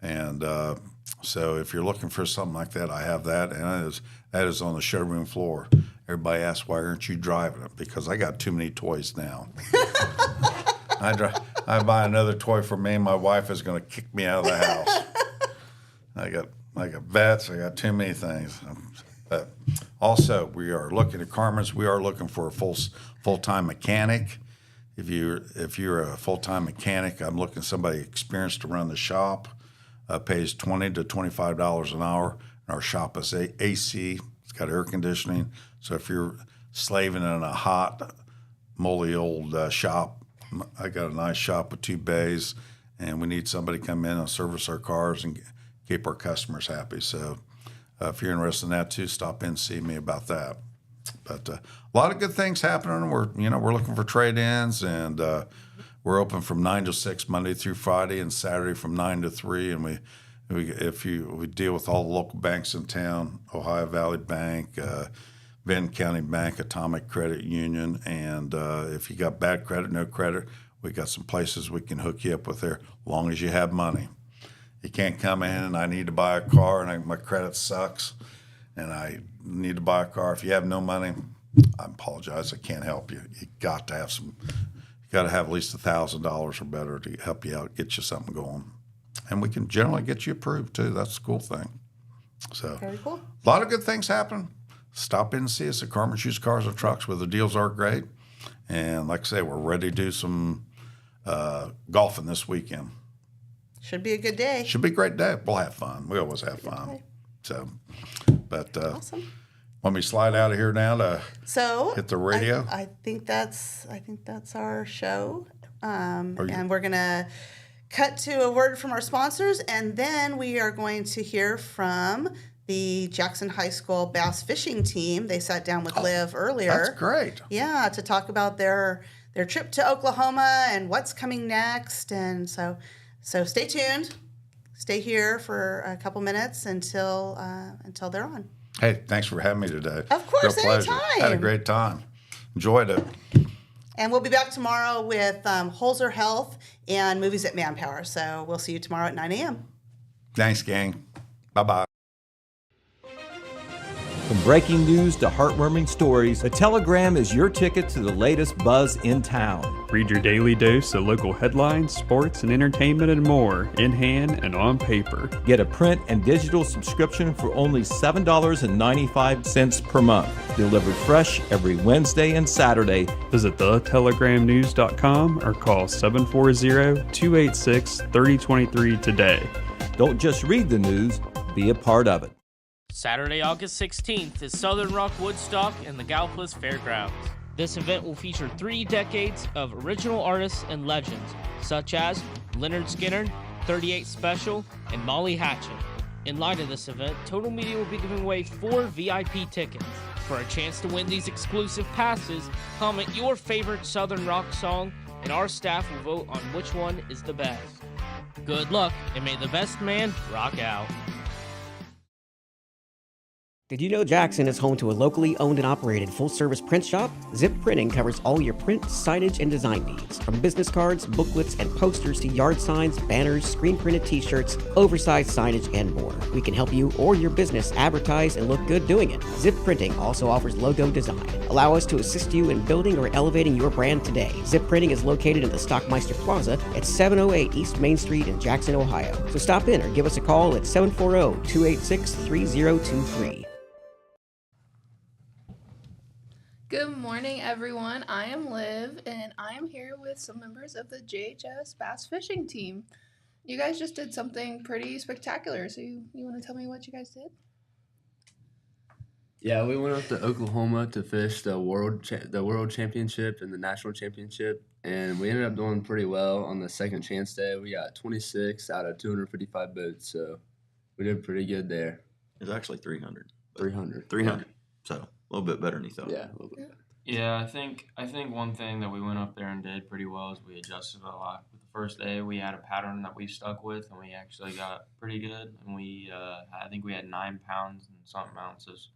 And so if you're looking for something like that, I have that, and that is on the showroom floor. Everybody asks, why aren't you driving it? Because I got too many toys now. I buy another toy for me, my wife is going to kick me out of the house. I got vets, I got too many things. But also, we are looking at Carmen's. We are looking for a full-time mechanic. If you're a full-time mechanic, I'm looking for somebody experienced to run the shop. Pays $20 to $25 an hour. And our shop is AC. It's got air conditioning. So if you're slaving in a hot, moldy old shop, I got a nice shop with 2 bays, and we need somebody to come in and service our cars and keep our customers happy. So if you're interested in that too, stop in and see me about that. But a lot of good things happening. We're looking for trade-ins, and we're open from 9 to 6 Monday through Friday, and Saturday from 9 to 3. And we deal with all the local banks in town: Ohio Valley Bank, Benton County Bank, Atomic Credit Union. And if you got bad credit, no credit, we got some places we can hook you up with there, as long as you have money. You can't come in and I need to buy a car and my credit sucks and I need to buy a car. If you have no money, I apologize, I can't help you. You got to have at least $1,000 or better to help you out, get you something going. And we can generally get you approved too. That's the cool thing. So Very cool. A lot of good things happen. Stop in and see us at Carmen's Used Cars and Trucks, where the deals are great. And like I say, we're ready to do some golfing this weekend. Should be a good day. Should be a great day. We'll have fun. We always have fun. So, but Awesome. want me to slide out of here now to hit the radio? I think that's our show. And we're gonna cut to a word from our sponsors, and then we are going to hear from the Jackson High School bass fishing team. They sat down with Liv earlier. That's great. Yeah, to talk about their trip to Oklahoma and what's coming next. And so stay tuned. Stay here for a couple minutes until they're on. Hey, thanks for having me today. Of course, Real pleasure. anytime. Had a great time. Enjoyed it. And we'll be back tomorrow with Holzer Health and Movies at Manpower. So we'll see you tomorrow at 9 a.m. Thanks, gang. Bye-bye. From breaking news to heartwarming stories, the Telegram is your ticket to the latest buzz in town. Read your daily dose of local headlines, sports, and entertainment and more, in hand and on paper. Get a print and digital subscription for only $7.95 per month. Delivered fresh every Wednesday and Saturday. Visit thetelegramnews.com or call 740-286-3023 today. Don't just read the news, be a part of it. Saturday, August 16th is Southern Rock Woodstock in the Gallipolis Fairgrounds. This event will feature 3 decades of original artists and legends, such as Leonard Skinner, 38 Special, and Molly Hatchet. In light of this event, Total Media will be giving away 4 VIP tickets. For a chance to win these exclusive passes, comment your favorite Southern Rock song, and our staff will vote on which one is the best. Good luck, and may the best man rock out. Did you know Jackson is home to a locally owned and operated full-service print shop? Zip Printing covers all your print, signage, and design needs. From business cards, booklets, and posters to yard signs, banners, screen-printed t-shirts, oversized signage, and more. We can help you or your business advertise and look good doing it. Zip Printing also offers logo design. Allow us to assist you in building or elevating your brand today. Zip Printing is located in the Stockmeister Plaza at 708 East Main Street in Jackson, Ohio. So stop in or give us a call at 740-286-3023. Good morning, everyone. I am Liv, and I am here with some members of the JHS bass fishing team. You guys just did something pretty spectacular. So you want to tell me what you guys did? Yeah, we went up to Oklahoma to fish the world championship and the national championship, and we ended up doing pretty well on the second chance day. We got 26 out of 255 boats, so we did pretty good there. It's actually 300. 300. 300. So a little bit better than you thought. Yeah, a little bit better. Yeah, I think one thing that we went up there and did pretty well is we adjusted a lot. With the first day, we had a pattern that we stuck with, and we actually got pretty good. And I think we had 9 pounds and something ounces.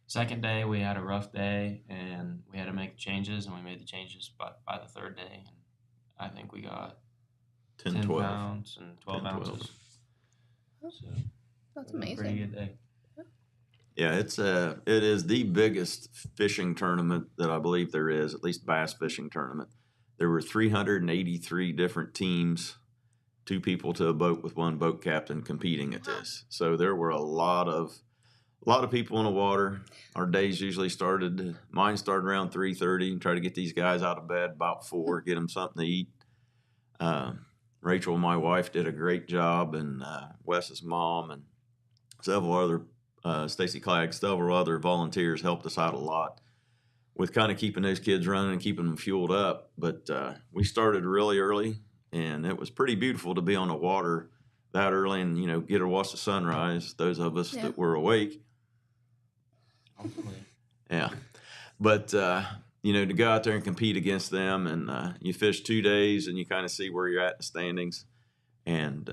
Second day, we had a rough day, and we had to make changes, and we made the changes by the third day. And I think we got 10 12. pounds and 12 ounces. So, That's Pretty amazing. good day. Yeah, it is the biggest fishing tournament that I believe there is, at least bass fishing tournament. There were 383 different teams, 2 people to a boat with 1 boat captain competing at this. So there were a lot of people in the water. Our days usually mine started around 3:30, try to get these guys out of bed about 4, get them something to eat. Rachel, my wife, did a great job, and Wes's mom and several other Stacy Clagg, several other volunteers helped us out a lot with kind of keeping those kids running and keeping them fueled up. But we started really early, and it was pretty beautiful to be on the water that early and, get to watch the sunrise, those of us that were awake. Hopefully. Yeah. But, to go out there and compete against them, and you fish 2 days and you kind of see where you're at in the standings. And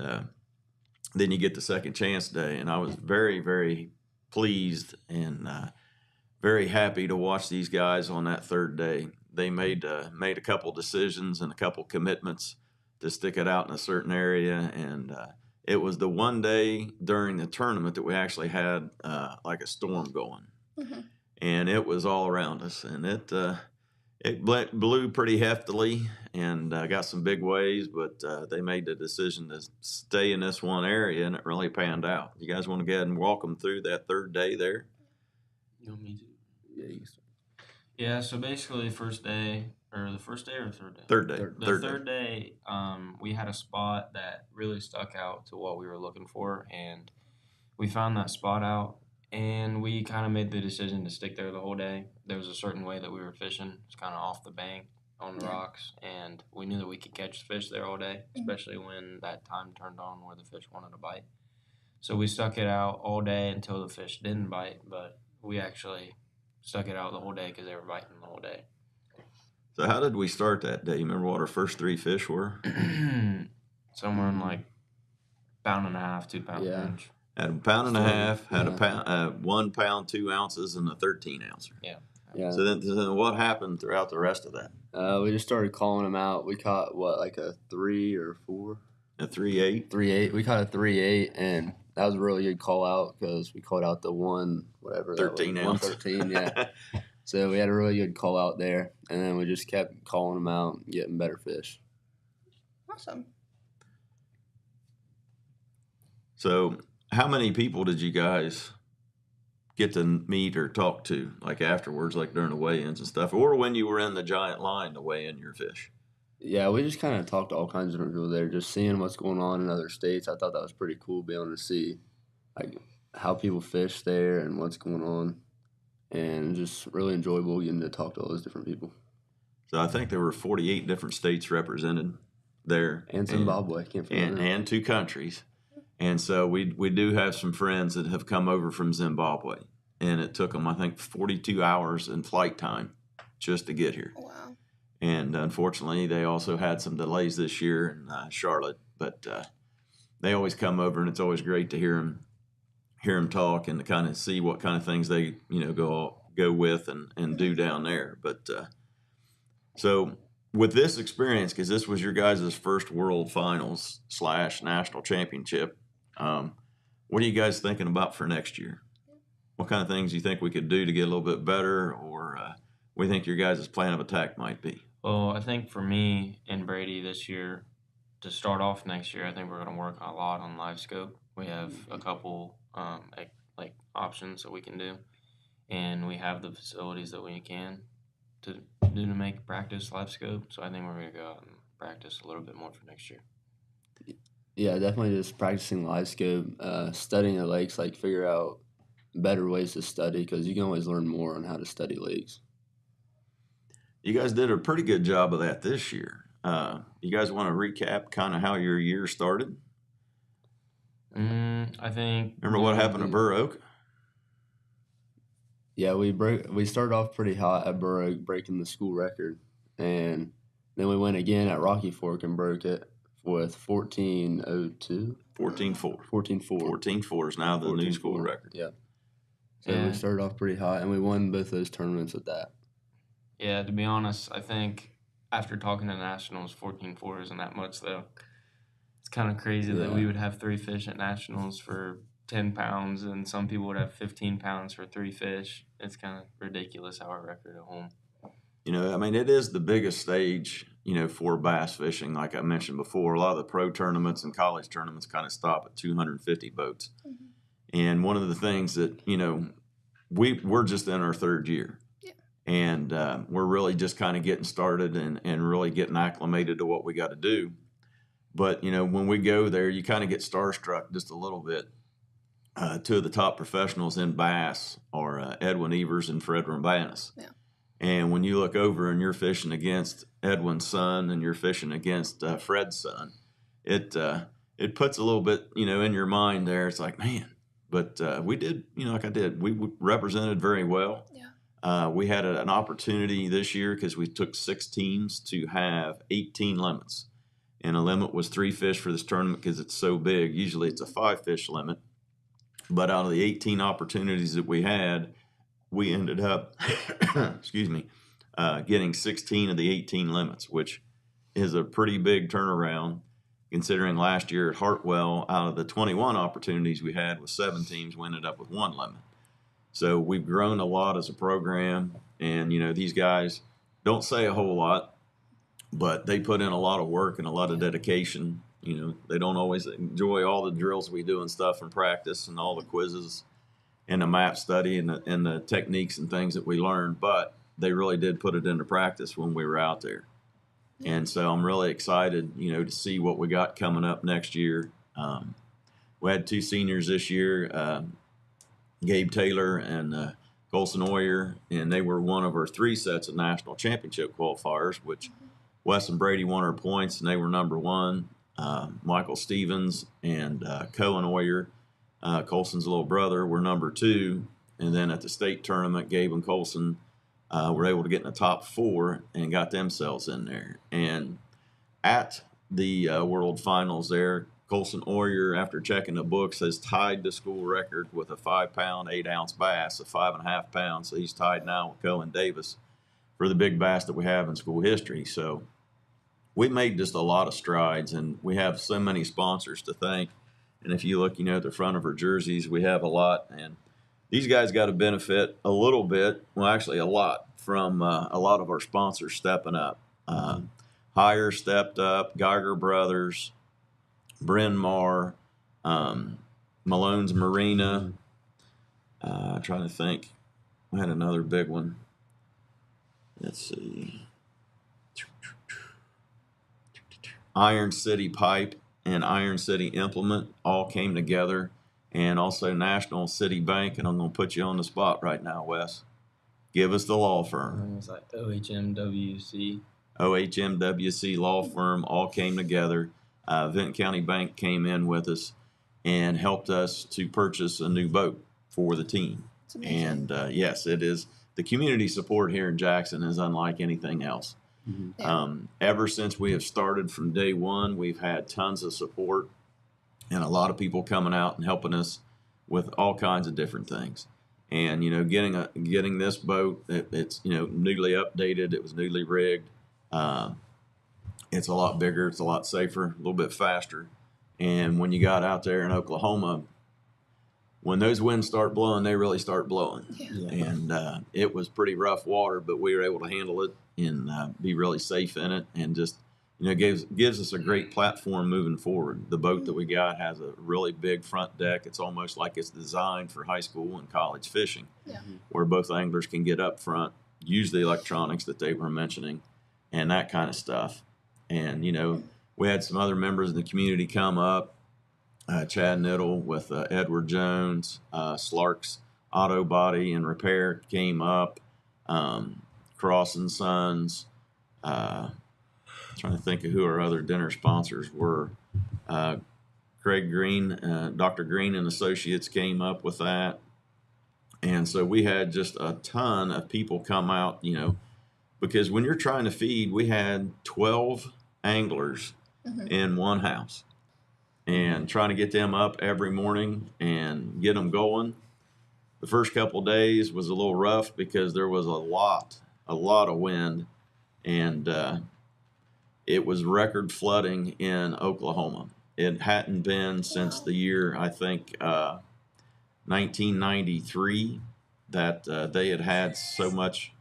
then you get the second chance day. And I was very, very pleased and very happy to watch these guys on that third day. They made a couple decisions and a couple commitments to stick it out in a certain area. And it was the one day during the tournament that we actually had like a storm going. Mm-hmm. And it was all around us, and it blew pretty heftily and got some big waves, but they made the decision to stay in this one area, and it really panned out. You guys want to go ahead and walk them through that third day there? You want me to? Yeah, you can start. Yeah, so basically the first day or the third day? Third day. The third day, we had a spot that really stuck out to what we were looking for, and we found that spot out, and we kind of made the decision to stick there the whole day. There was a certain way that we were fishing. It's kind of off the bank on the rocks, and we knew that we could catch the fish there all day, especially when that time turned on where the fish wanted to bite. So we stuck it out all day until the fish didn't bite, but we actually stuck it out the whole day because they were biting the whole day. So how did we start that day? You remember what our first 3 fish were? Somewhere in like 1.5 pounds, 2 pound range. Had a 1.5 pounds, had a pound, 1 pound, 2 ounces, and a 13 ouncer. Yeah. So then what happened throughout the rest of that? We just started calling them out. We caught like a 3 or 4? A 3.8? 3.8. We caught a 3.8, and that was a really good call out because we caught out the 13 ounce. 113, yeah. So we had a really good call out there, and then we just kept calling them out and getting better fish. Awesome. So how many people did you guys get to meet or talk to, like afterwards, like during the weigh-ins and stuff, or when you were in the giant line to weigh in your fish? Yeah, we just kind of talked to all kinds of different people there, just seeing what's going on in other states. I thought that was pretty cool, being able to see like how people fish there and what's going on, and just really enjoyable getting to talk to all those different people. So I think there were 48 different states represented there, And Zimbabwe, can't forget that. and 2 countries. And so we do have some friends that have come over from Zimbabwe, and it took them, I think, 42 hours in flight time just to get here. Wow. And unfortunately, they also had some delays this year in Charlotte, but they always come over, and it's always great to hear them talk and to kind of see what kind of things they go with and do down there. But so with this experience, because this was your guys' first World Finals / National Championship, what are you guys thinking about for next year? What kind of things do you think we could do to get a little bit better, or what do you think your guys' plan of attack might be? Well, I think for me and Brady this year, to start off next year, I think we're going to work a lot on live scope. We have a couple like options that we can do, and we have the facilities that we can to do to make practice live scope. So I think we're going to go out and practice a little bit more for next year. Yeah, definitely just practicing live scope, studying the lakes, like figure out better ways to study because you can always learn more on how to study lakes. You guys did a pretty good job of that this year. You guys want to recap kind of how your year started? I think. Remember what happened at Burr Oak? Yeah, we started off pretty hot at Burr Oak, breaking the school record, and then we went again at Rocky Fork and broke it with 14:02. 14:04. 14:04. 14:04 is now the new school record. Yeah. So we started off pretty hot, and we won both those tournaments with that. Yeah, to be honest, I think after talking to nationals, 14.4 isn't that much though. It's kind of crazy that we would have 3 fish at nationals for 10 pounds, and some people would have 15 pounds for 3 fish. It's kind of ridiculous our record at home. You know, I mean, it is the biggest stage, you know, for bass fishing. Like I mentioned before, a lot of the pro tournaments and college tournaments kind of stop at 250 boats. Mm-hmm. And one of the things that, you know, we're just in our 3rd year. Yeah. And we're really just kind of getting started and really getting acclimated to what we got to do. But, you know, when we go there, you kind of get starstruck just a little bit. 2 of the top professionals in bass are Edwin Evers and Fred Rambanis. Yeah. And when you look over and you're fishing against Edwin's son and you're fishing against Fred's son, it puts a little bit, you know, in your mind there. It's like, man, but we did, you know, like I did, we represented very well. Yeah. We had an opportunity this year because we took 6 teams to have 18 limits. And a limit was 3 fish for this tournament because it's so big. Usually it's a 5 fish limit. But out of the 18 opportunities that we had, we ended up, excuse me, getting 16 of the 18 limits, which is a pretty big turnaround considering last year at Hartwell, out of the 21 opportunities we had with 7 teams, we ended up with 1 limit. So we've grown a lot as a program, and, you know, these guys don't say a whole lot, but they put in a lot of work and a lot of dedication. You know, they don't always enjoy all the drills we do and stuff and practice and all the quizzes and the map study and the techniques and things that we learned, but they really did put it into practice when we were out there. And so I'm really excited, you know, to see what we got coming up next year. We had 2 seniors this year, Gabe Taylor and Colson Oyer, and they were one of our 3 sets of national championship qualifiers, which Wes and Brady won our points, and they were number 1. Michael Stevens and Cohen Oyer, Colson's little brother, were number 2. And then at the state tournament, Gabe and Colson were able to get in the top 4 and got themselves in there. And at the World Finals there, Colson Oyer, after checking the books, has tied the school record with a 5-pound, 8-ounce bass, a 5.5 pounds. So he's tied now with Cohen Davis for the big bass that we have in school history. So we made just a lot of strides, and we have so many sponsors to thank. And if you look, you know, at the front of our jerseys, we have a lot. And these guys got to benefit a little bit, well, actually a lot, from a lot of our sponsors stepping up. Hire stepped up, Geiger Brothers, Bryn Mawr, Malone's Marina. Trying to think. We had another big one. Let's see. Iron City Pipe and Iron City Implement all came together, and also National City Bank. And I'm going to put you on the spot right now, Wes. Give us the law firm. It was like OHMWC. OHMWC law firm all came together. Vinton County Bank came in with us and helped us to purchase a new boat for the team. And yes, it is. The community support here in Jackson is unlike anything else. Mm-hmm. Ever since we have started from day one, we've had tons of support and a lot of people coming out and helping us with all kinds of different things. And, you know, getting this boat, it's, you know, newly updated. It was newly rigged. It's a lot bigger. It's a lot safer, a little bit faster. And when you got out there in Oklahoma, when those winds start blowing, they really start blowing. Yeah. And it was pretty rough water, but we were able to handle it and be really safe in it, and just, you know, gives us a great platform moving forward. The boat that we got has a really big front deck. It's almost like it's designed for high school and college fishing, where both anglers can get up front, use the electronics that they were mentioning, and that kind of stuff. And, you know, We had some other members of the community come up. Chad Niddle with Edward Jones, Slark's Auto Body and Repair came up. Cross and Sons. Trying to think of who our other dinner sponsors were. Craig Green, Dr. Green and Associates came up with that. And so we had just a ton of people come out, you know, because when you're trying to feed, we had 12 anglers in one house, and trying to get them up every morning and get them going. The first couple of days was a little rough because there was a lot of wind, and it was record flooding in Oklahoma. It hadn't been since the year, I think, 1993 that they had so much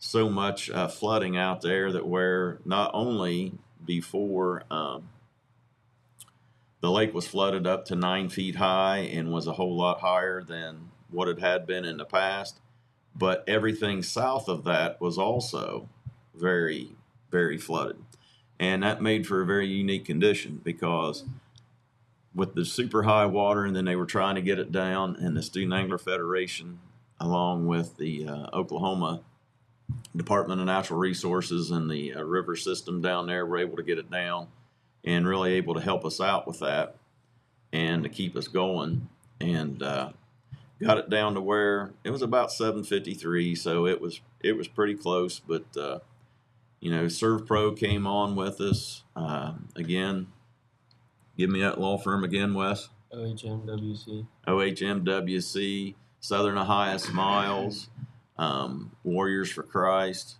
flooding out there, that where not only before the lake was flooded up to 9 feet high and was a whole lot higher than what it had been in the past, but everything south of that was also very, very flooded. And that made for a very unique condition, because with the super high water, and then they were trying to get it down, and the Student Angler Federation, along with the Oklahoma Department of Natural Resources and the river system down there, were able to get it down and really able to help us out with that and to keep us going, and got it down to where it was about 753. So it was pretty close, but you know, Serve Pro came on with us again. Give me that law firm again, Wes. OHMWC, Southern Ohio Smiles, Warriors for Christ,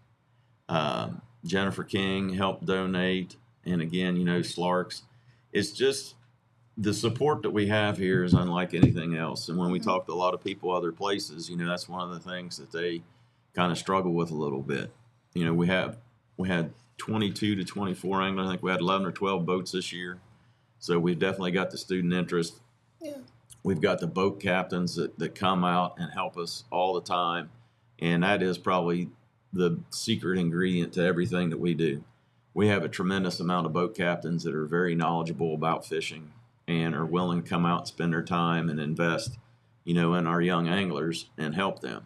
Jennifer King helped donate, and again, you know, Slarks. It's just the support that we have here is unlike anything else. And when we talk to a lot of people other places, you know, that's one of the things that they kind of struggle with a little bit. You know, we had 22 to 24 anglers. I think we had 11 or 12 boats this year. So we've definitely got the student interest. Yeah. We've got the boat captains that come out and help us all the time. And that is probably the secret ingredient to everything that we do. We have a tremendous amount of boat captains that are very knowledgeable about fishing and are willing to come out and spend their time and invest, you know, in our young anglers and help them.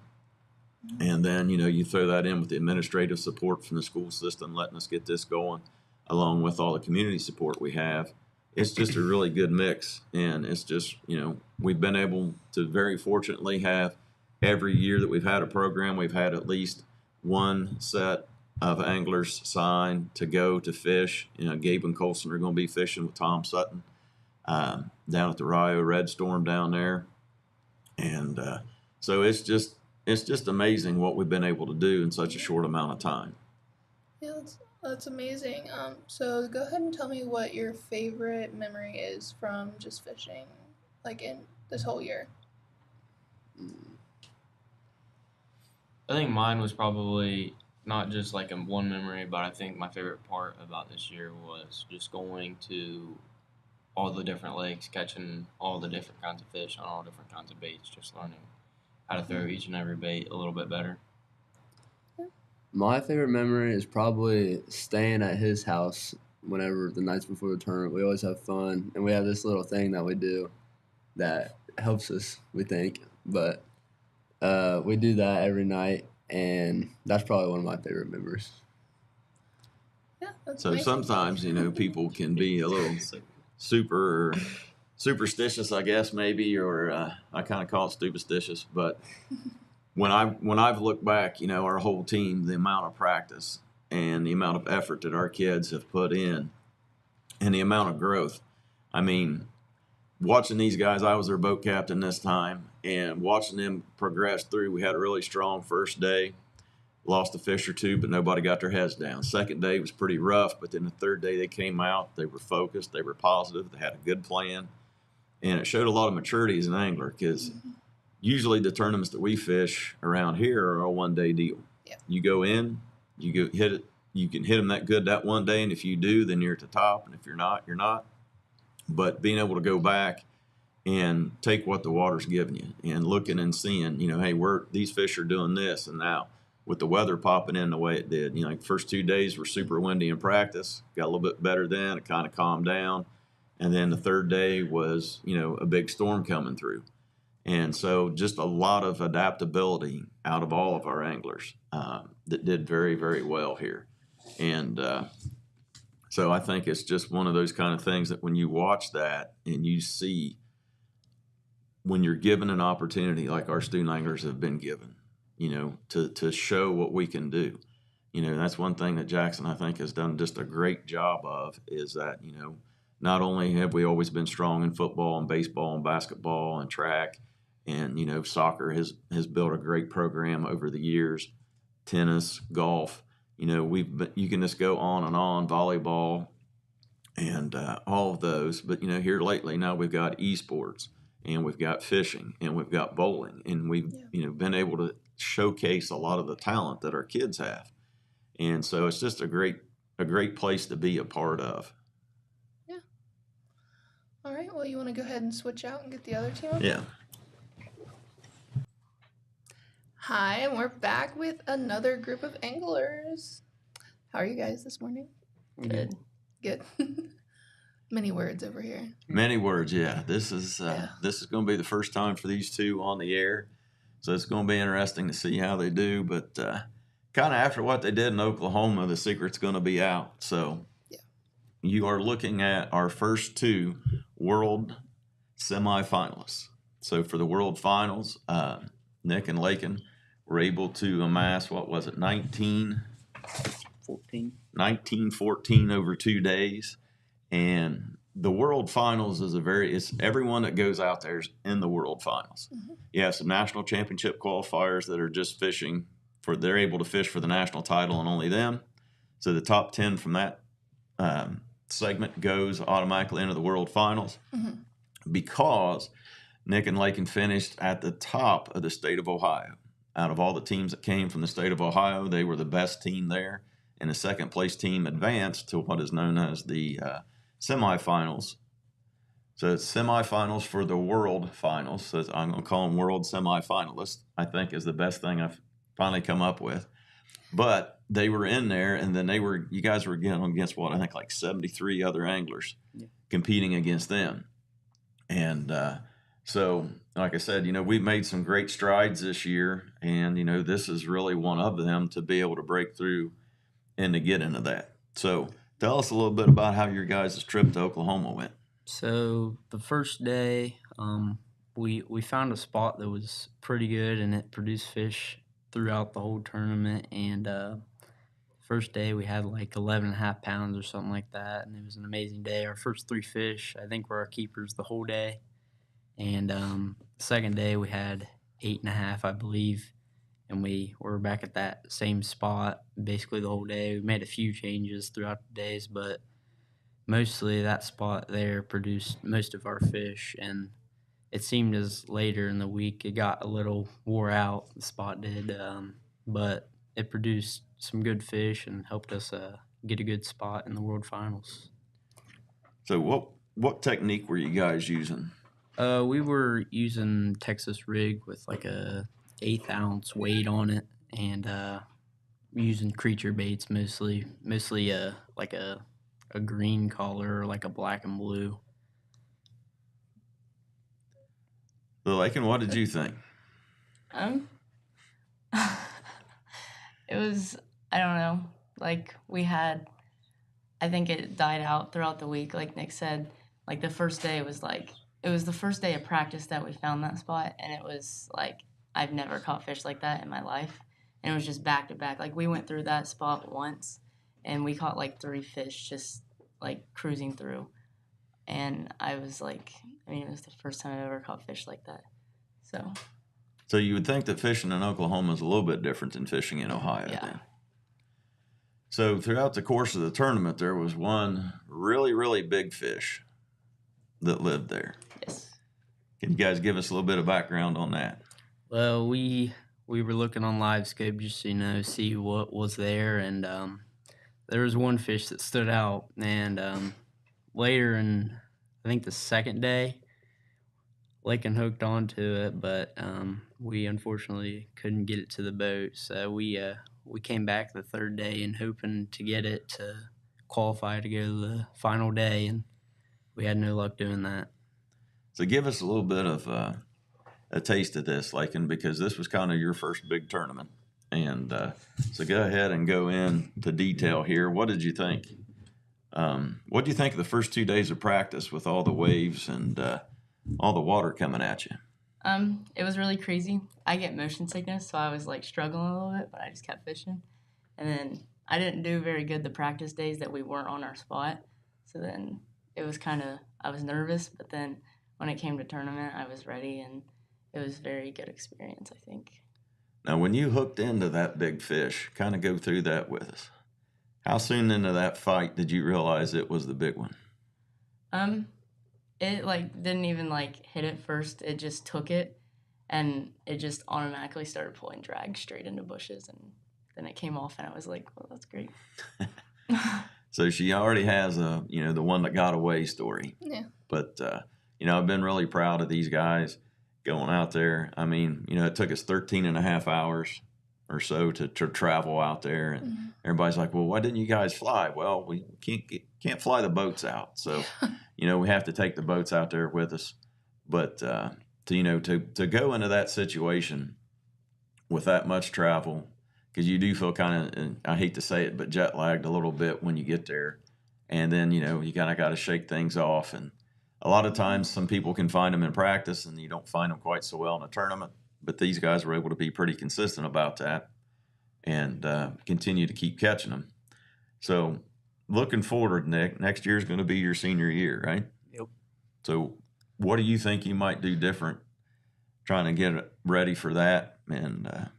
And then, you know, you throw that in with the administrative support from the school system, letting us get this going, along with all the community support we have. It's just a really good mix. And it's just, you know, we've been able to very fortunately have every year that we've had a program, we've had at least one set of anglers signed to go to fish. You know, Gabe and Colson are going to be fishing with Tom Sutton down at the Rio Red Storm down there. And so it's just amazing what we've been able to do in such a short amount of time. Yeah, that's amazing. So go ahead and tell me what your favorite memory is from just fishing, like in this whole year. I think mine was probably not just like one memory, but I think my favorite part about this year was just going to all the different lakes, catching all the different kinds of fish on all different kinds of baits, just learning how to throw each and every bait a little bit better. My favorite memory is probably staying at his house whenever the nights before the tournament. We always have fun, and we have this little thing that we do that helps us, we think. But we do that every night, and that's probably one of my favorite memories. Yeah, that's So amazing. Sometimes, you know, people can be a little superstitious, I guess, maybe, or I kind of call it stupidstitious. But when I've looked back, you know, our whole team, the amount of practice and the amount of effort that our kids have put in, and the amount of growth. I mean, watching these guys, I was their boat captain this time, and watching them progress through. We had a really strong first day, lost a fish or two, but nobody got their heads down. Second day was pretty rough, but then the third day they came out, they were focused, they were positive, they had a good plan, and it showed a lot of maturity as an angler, because usually the tournaments that we fish around here are a one-day deal. Yeah. You go in, you go hit it, you can hit them that good that one day, and if you do, then you're at the top, and if you're not, you're not. But being able to go back and take what the water's giving you and looking and seeing, you know, hey, these fish are doing this, and now with the weather popping in the way it did. You know, like first 2 days were super windy in practice, got a little bit better then, it kind of calmed down. And then the third day was, you know, a big storm coming through. And so just a lot of adaptability out of all of our anglers that did very, very well here. And so I think it's just one of those kind of things that when you watch that and you see when you're given an opportunity like our student anglers have been given, you know, to show what we can do. You know, that's one thing that Jackson, I think, has done just a great job of, is that, you know, not only have we always been strong in football and baseball and basketball and track, and, you know, soccer has built a great program over the years, tennis, golf, you know, you can just go on, volleyball and all of those. But, you know, here lately now we've got esports and we've got fishing and we've got bowling, and we've, you know, been able to showcase a lot of the talent that our kids have. And so it's just a great place to be a part of. Yeah. All right. Well, you want to go ahead and switch out and get the other team up? Yeah. Hi, and we're back with another group of anglers. How are you guys this morning? Good. Good. Many words over here. Many words, yeah. This is going to be the first time for these two on the air, so it's going to be interesting to see how they do. But kind of after what they did in Oklahoma, the secret's going to be out. So you are looking at our first two world semifinalists. So for the world finals, Nick and Lakin were able to amass, 1914 over 2 days. And the world finals is it's everyone that goes out there is in the world finals. Mm-hmm. You have some national championship qualifiers that are just fishing they're able to fish for the national title and only them. So the top 10 from that segment goes automatically into the world finals. Mm-hmm. Because Nick and Lakin finished at the top of the state of Ohio. Out of all the teams that came from the state of Ohio, they were the best team there. And the second place team advanced to what is known as the semifinals. So it's semifinals for the world finals. So I'm going to call them world semifinalists, I think is the best thing I've finally come up with. But they were in there, and then you guys were going against I think like 73 other anglers competing against them. And so, like I said, you know, we've made some great strides this year, and, you know, this is really one of them to be able to break through and to get into that. So tell us a little bit about how your guys' trip to Oklahoma went. So the first day, we found a spot that was pretty good, and it produced fish throughout the whole tournament. And first day we had like 11.5 pounds or something like that, and it was an amazing day. Our first 3 fish, I think, were our keepers the whole day. And second day we had 8.5, I believe, and we were back at that same spot basically the whole day. We made a few changes throughout the days, but mostly that spot there produced most of our fish. And it seemed as later in the week it got a little wore out, the spot did, but it produced some good fish and helped us get a good spot in the world finals. So what technique were you guys using? We were using Texas rig with like a 1/8 ounce weight on it, and using creature baits mostly like a green color or like a black and blue. So, Lakin, what did you think? It was, I don't know, like I think it died out throughout the week, like Nick said. Like the first day it was the first day of practice that we found that spot, and it was like I've never caught fish like that in my life, and it was just back to back. Like we went through that spot once, and we caught like 3 fish just like cruising through, and I was like, it was the first time I've ever caught fish like that. So you would think that fishing in Oklahoma is a little bit different than fishing in Ohio. Yeah. Then. So throughout the course of the tournament, there was one really, really big fish that lived there. Yes. Can you guys give us a little bit of background on that? Well, we were looking on LiveScope just to see what was there, and there was one fish that stood out. And later in, I think the second day, Lakin hooked onto it, but we unfortunately couldn't get it to the boat. So we came back the third day and hoping to get it to qualify to go to the final day, and we had no luck doing that. So give us a little bit of a taste of this, Lakin, because this was kind of your first big tournament. And so go ahead and go into detail here. What did you think? What do you think of the first 2 days of practice with all the waves and all the water coming at you? It was really crazy. I get motion sickness, so I was like struggling a little bit, but I just kept fishing. And then I didn't do very good the practice days that we weren't on our spot. So then it was I was nervous, but then when it came to tournament, I was ready, and it was a very good experience, I think. Now, when you hooked into that big fish, kind of go through that with us. How soon into that fight did you realize it was the big one? It didn't even hit it first. It just took it, and it just automatically started pulling drag straight into bushes, and then it came off, and I was like, well, that's great. So she already has the one that got away story. Yeah. But, I've been really proud of these guys going out there. I mean, it took us 13 and a half hours or so to travel out there. And everybody's like, well, why didn't you guys fly? Well, we can't fly the boats out. So, we have to take the boats out there with us. But, to go into that situation with that much travel, because you do feel kind of, I hate to say it, but jet lagged a little bit when you get there. And then, you kind of got to shake things off. And a lot of times some people can find them in practice and you don't find them quite so well in a tournament. But these guys were able to be pretty consistent about that and continue to keep catching them. So looking forward, Nick, next year is going to be your senior year, right? Yep. So what do you think you might do different trying to get it ready for that? And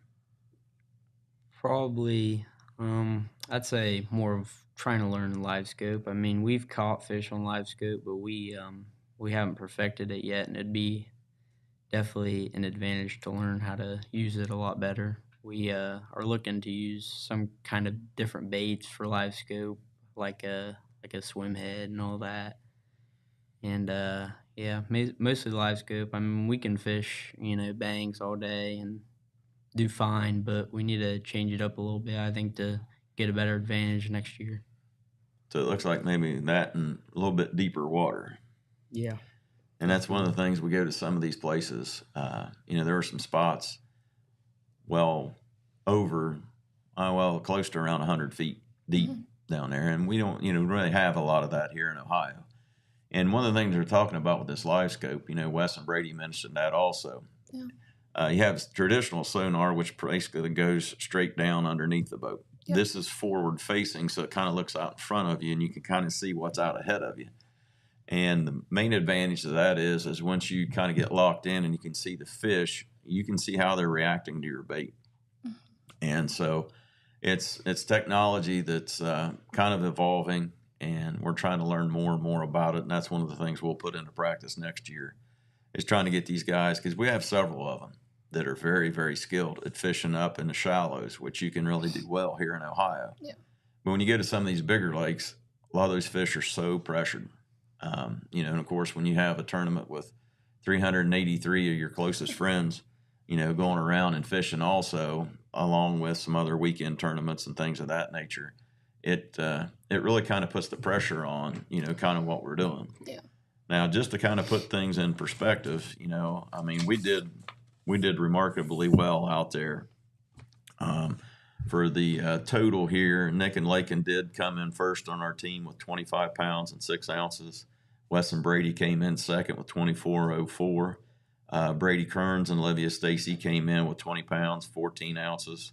Probably, I'd say more of trying to learn the live scope. I mean, we've caught fish on live scope, but we haven't perfected it yet, and it'd be definitely an advantage to learn how to use it a lot better. We are looking to use some kind of different baits for live scope, like a swim head and all that. And mostly live scope. I mean, we can fish, bangs all day and do fine, but we need to change it up a little bit, I think, to get a better advantage next year. So it looks like maybe that and a little bit deeper water. Yeah. And that's one of the things we go to some of these places. There are some spots close to around 100 feet deep down there. And we don't, really have a lot of that here in Ohio. And one of the things they're talking about with this live scope, Wes and Brady mentioned that also. Yeah. You have traditional sonar, which basically goes straight down underneath the boat. Yep. This is forward facing, so it kind of looks out in front of you, and you can kind of see what's out ahead of you. And the main advantage of that is once you kind of get locked in and you can see the fish, you can see how they're reacting to your bait. And so it's technology that's kind of evolving, and we're trying to learn more and more about it. And that's one of the things we'll put into practice next year, is trying to get these guys, because we have several of them that are very, very skilled at fishing up in the shallows, which you can really do well here in Ohio. Yeah. But when you go to some of these bigger lakes, a lot of those fish are so pressured. And of course, when you have a tournament with 383 of your closest friends, going around and fishing also, along with some other weekend tournaments and things of that nature, it really kind of puts the pressure on, kind of what we're doing. Yeah. Now, just to kind of put things in perspective, we did remarkably well out there. For the total here, Nick and Lakin did come in first on our team with 25 pounds and 6 ounces. Wes and Brady came in second with 24.04. Brady Kearns and Olivia Stacy came in with 20 pounds, 14 ounces.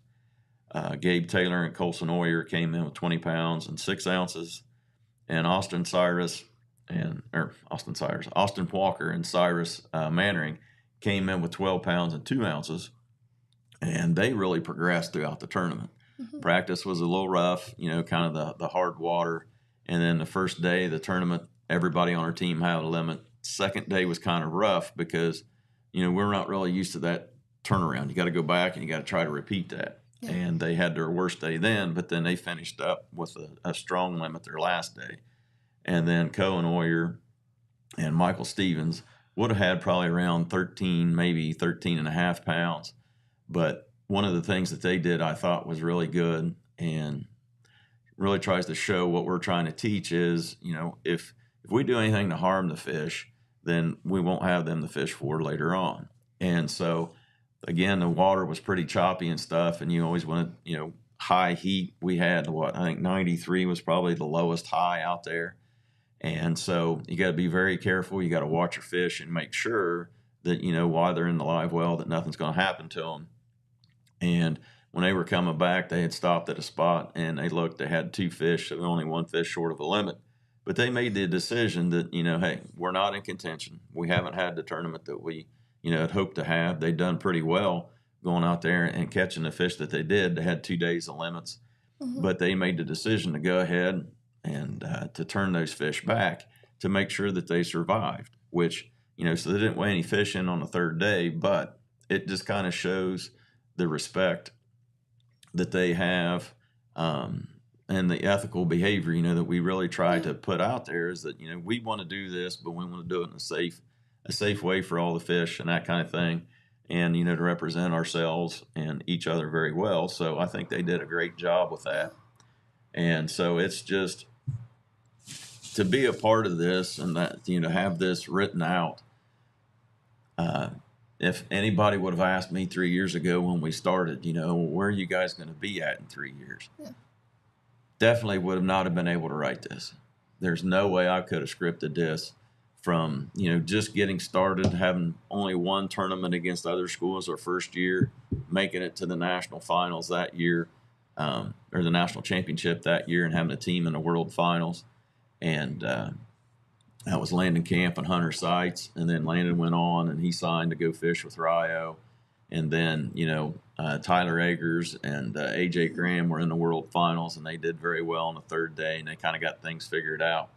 Gabe Taylor and Colson Oyer came in with 20 pounds and 6 ounces. And Austin Walker and Cyrus Mannering came in with 12 pounds and 2 ounces. And they really progressed throughout the tournament. Practice was a little rough, kind of the hard water. And then the first day of the tournament, everybody on our team had a limit. Second day was kind of rough because, we're not really used to that turnaround. You got to go back and you got to try to repeat that. Yeah. And they had their worst day then, but then they finished up with a strong limit their last day. And then Cohen Oyer and Michael Stevens would have had probably around 13, maybe 13 and a half pounds. But one of the things that they did I thought was really good and really tries to show what we're trying to teach is, if we do anything to harm the fish, then we won't have them to fish for later on. And so, again, the water was pretty choppy and stuff, and you always want to, high heat. We had I think 93 was probably the lowest high out there. And so you got to be very careful. You got to watch your fish and make sure that, while they're in the live well, that nothing's going to happen to them. And when they were coming back, they had stopped at a spot and they had 2 fish, so only 1 fish short of a limit. But they made the decision that, hey, we're not in contention. We haven't had the tournament that we, had hoped to have. They'd done pretty well going out there and catching the fish that they did. They had 2 days of limits, but they made the decision to go ahead and to turn those fish back to make sure that they survived, which, so they didn't weigh any fish in on the 3rd day, but it just kind of shows the respect that they have and the ethical behavior, that we really try to put out there is that, we want to do this, but we want to do it in a safe way for all the fish and that kind of thing. And, to represent ourselves and each other very well. So I think they did a great job with that. And so it's just to be a part of this and that, to have this written out. If anybody would have asked me 3 years ago when we started, where are you guys going to be at in 3 years? Yeah. Definitely would have not have been able to write this. There's no way I could have scripted this from, just getting started, having only 1 tournament against other schools our first year, making it to the national finals that year, or the national championship that year, and having a team in the world finals. And that was Landon Camp and Hunter Seitz. And then Landon went on and he signed to go fish with Rio. And then, Tyler Eggers and AJ Graham were in the world finals, and they did very well on the 3rd day, and they kind of got things figured out.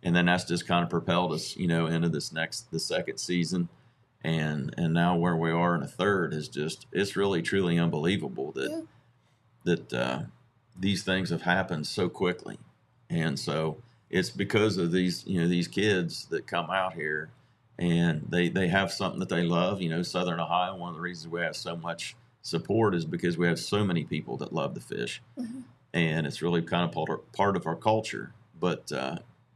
And then that's just kind of propelled us, into the 2nd season. And now where we are in the 3rd is it's really, truly unbelievable that these things have happened so quickly. And so it's because of these kids that come out here and they have something that they love. Southern Ohio, one of the reasons we have so much support is because we have so many people that love to fish. And it's really kind of part of our culture. But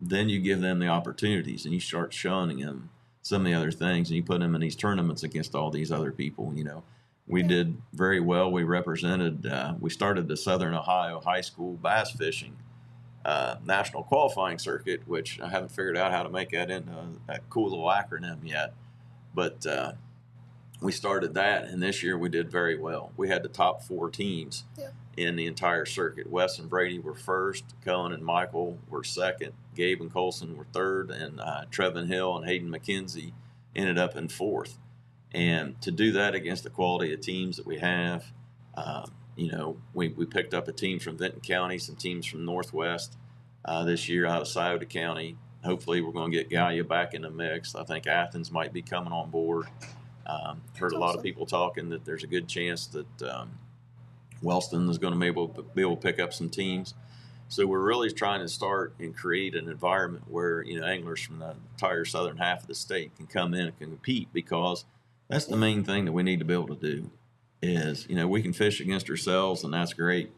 then you give them the opportunities and you start showing them some of the other things, and you put them in these tournaments against all these other people. We did very well. We represented, we started the Southern Ohio high school bass fishing national qualifying circuit, which I haven't figured out how to make that into a cool little acronym yet. But we started that, and this year we did very well. We had the top 4 teams in the entire circuit. Wes and Brady were 1st, Cohen and Michael were 2nd, Gabe and Colson were 3rd, and Trevin Hill and Hayden McKenzie ended up in 4th. And to do that against the quality of teams that we have, we picked up a team from Vinton County, some teams from Northwest this year out of Scioto County. Hopefully we're going to get Gallia back in the mix. I think Athens might be coming on board. Heard a lot of people talking that there's a good chance that Wellston is going to be able to pick up some teams. So we're really trying to start and create an environment where, anglers from the entire southern half of the state can come in and can compete, because that's the main thing that we need to be able to do is, we can fish against ourselves, and that's great,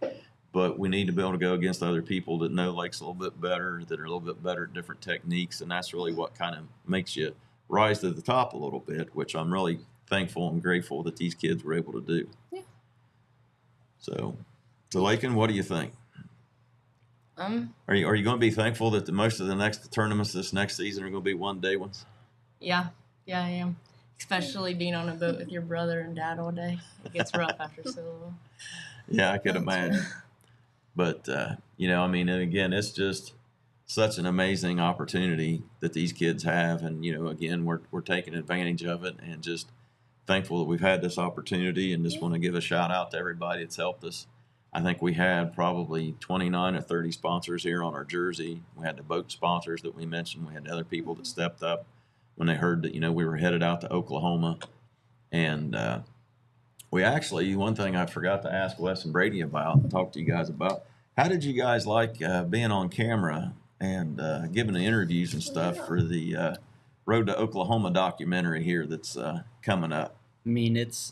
but we need to be able to go against other people that know lakes a little bit better, that are a little bit better at different techniques, and that's really what kind of makes you rise to the top a little bit, which I'm really thankful and grateful that these kids were able to do. Yeah. So Lakin, what do you think? Are you going to be thankful that most of the next tournaments this next season are going to be 1-day ones? Yeah, I am. Especially being on a boat with your brother and dad all day. It gets rough after so long. Yeah, I could imagine. But, again, it's just such an amazing opportunity that these kids have. And, again, we're taking advantage of it, and just thankful that we've had this opportunity, and just want to give a shout out to everybody that's helped us. I think we had probably 29 or 30 sponsors here on our jersey. We had the boat sponsors that we mentioned. We had other people that stepped up when they heard that, we were headed out to Oklahoma. And we actually, one thing I forgot to ask Wes and Brady about and talk to you guys about, how did you guys like being on camera and giving the interviews and stuff for the Road to Oklahoma documentary here that's coming up. I mean, it's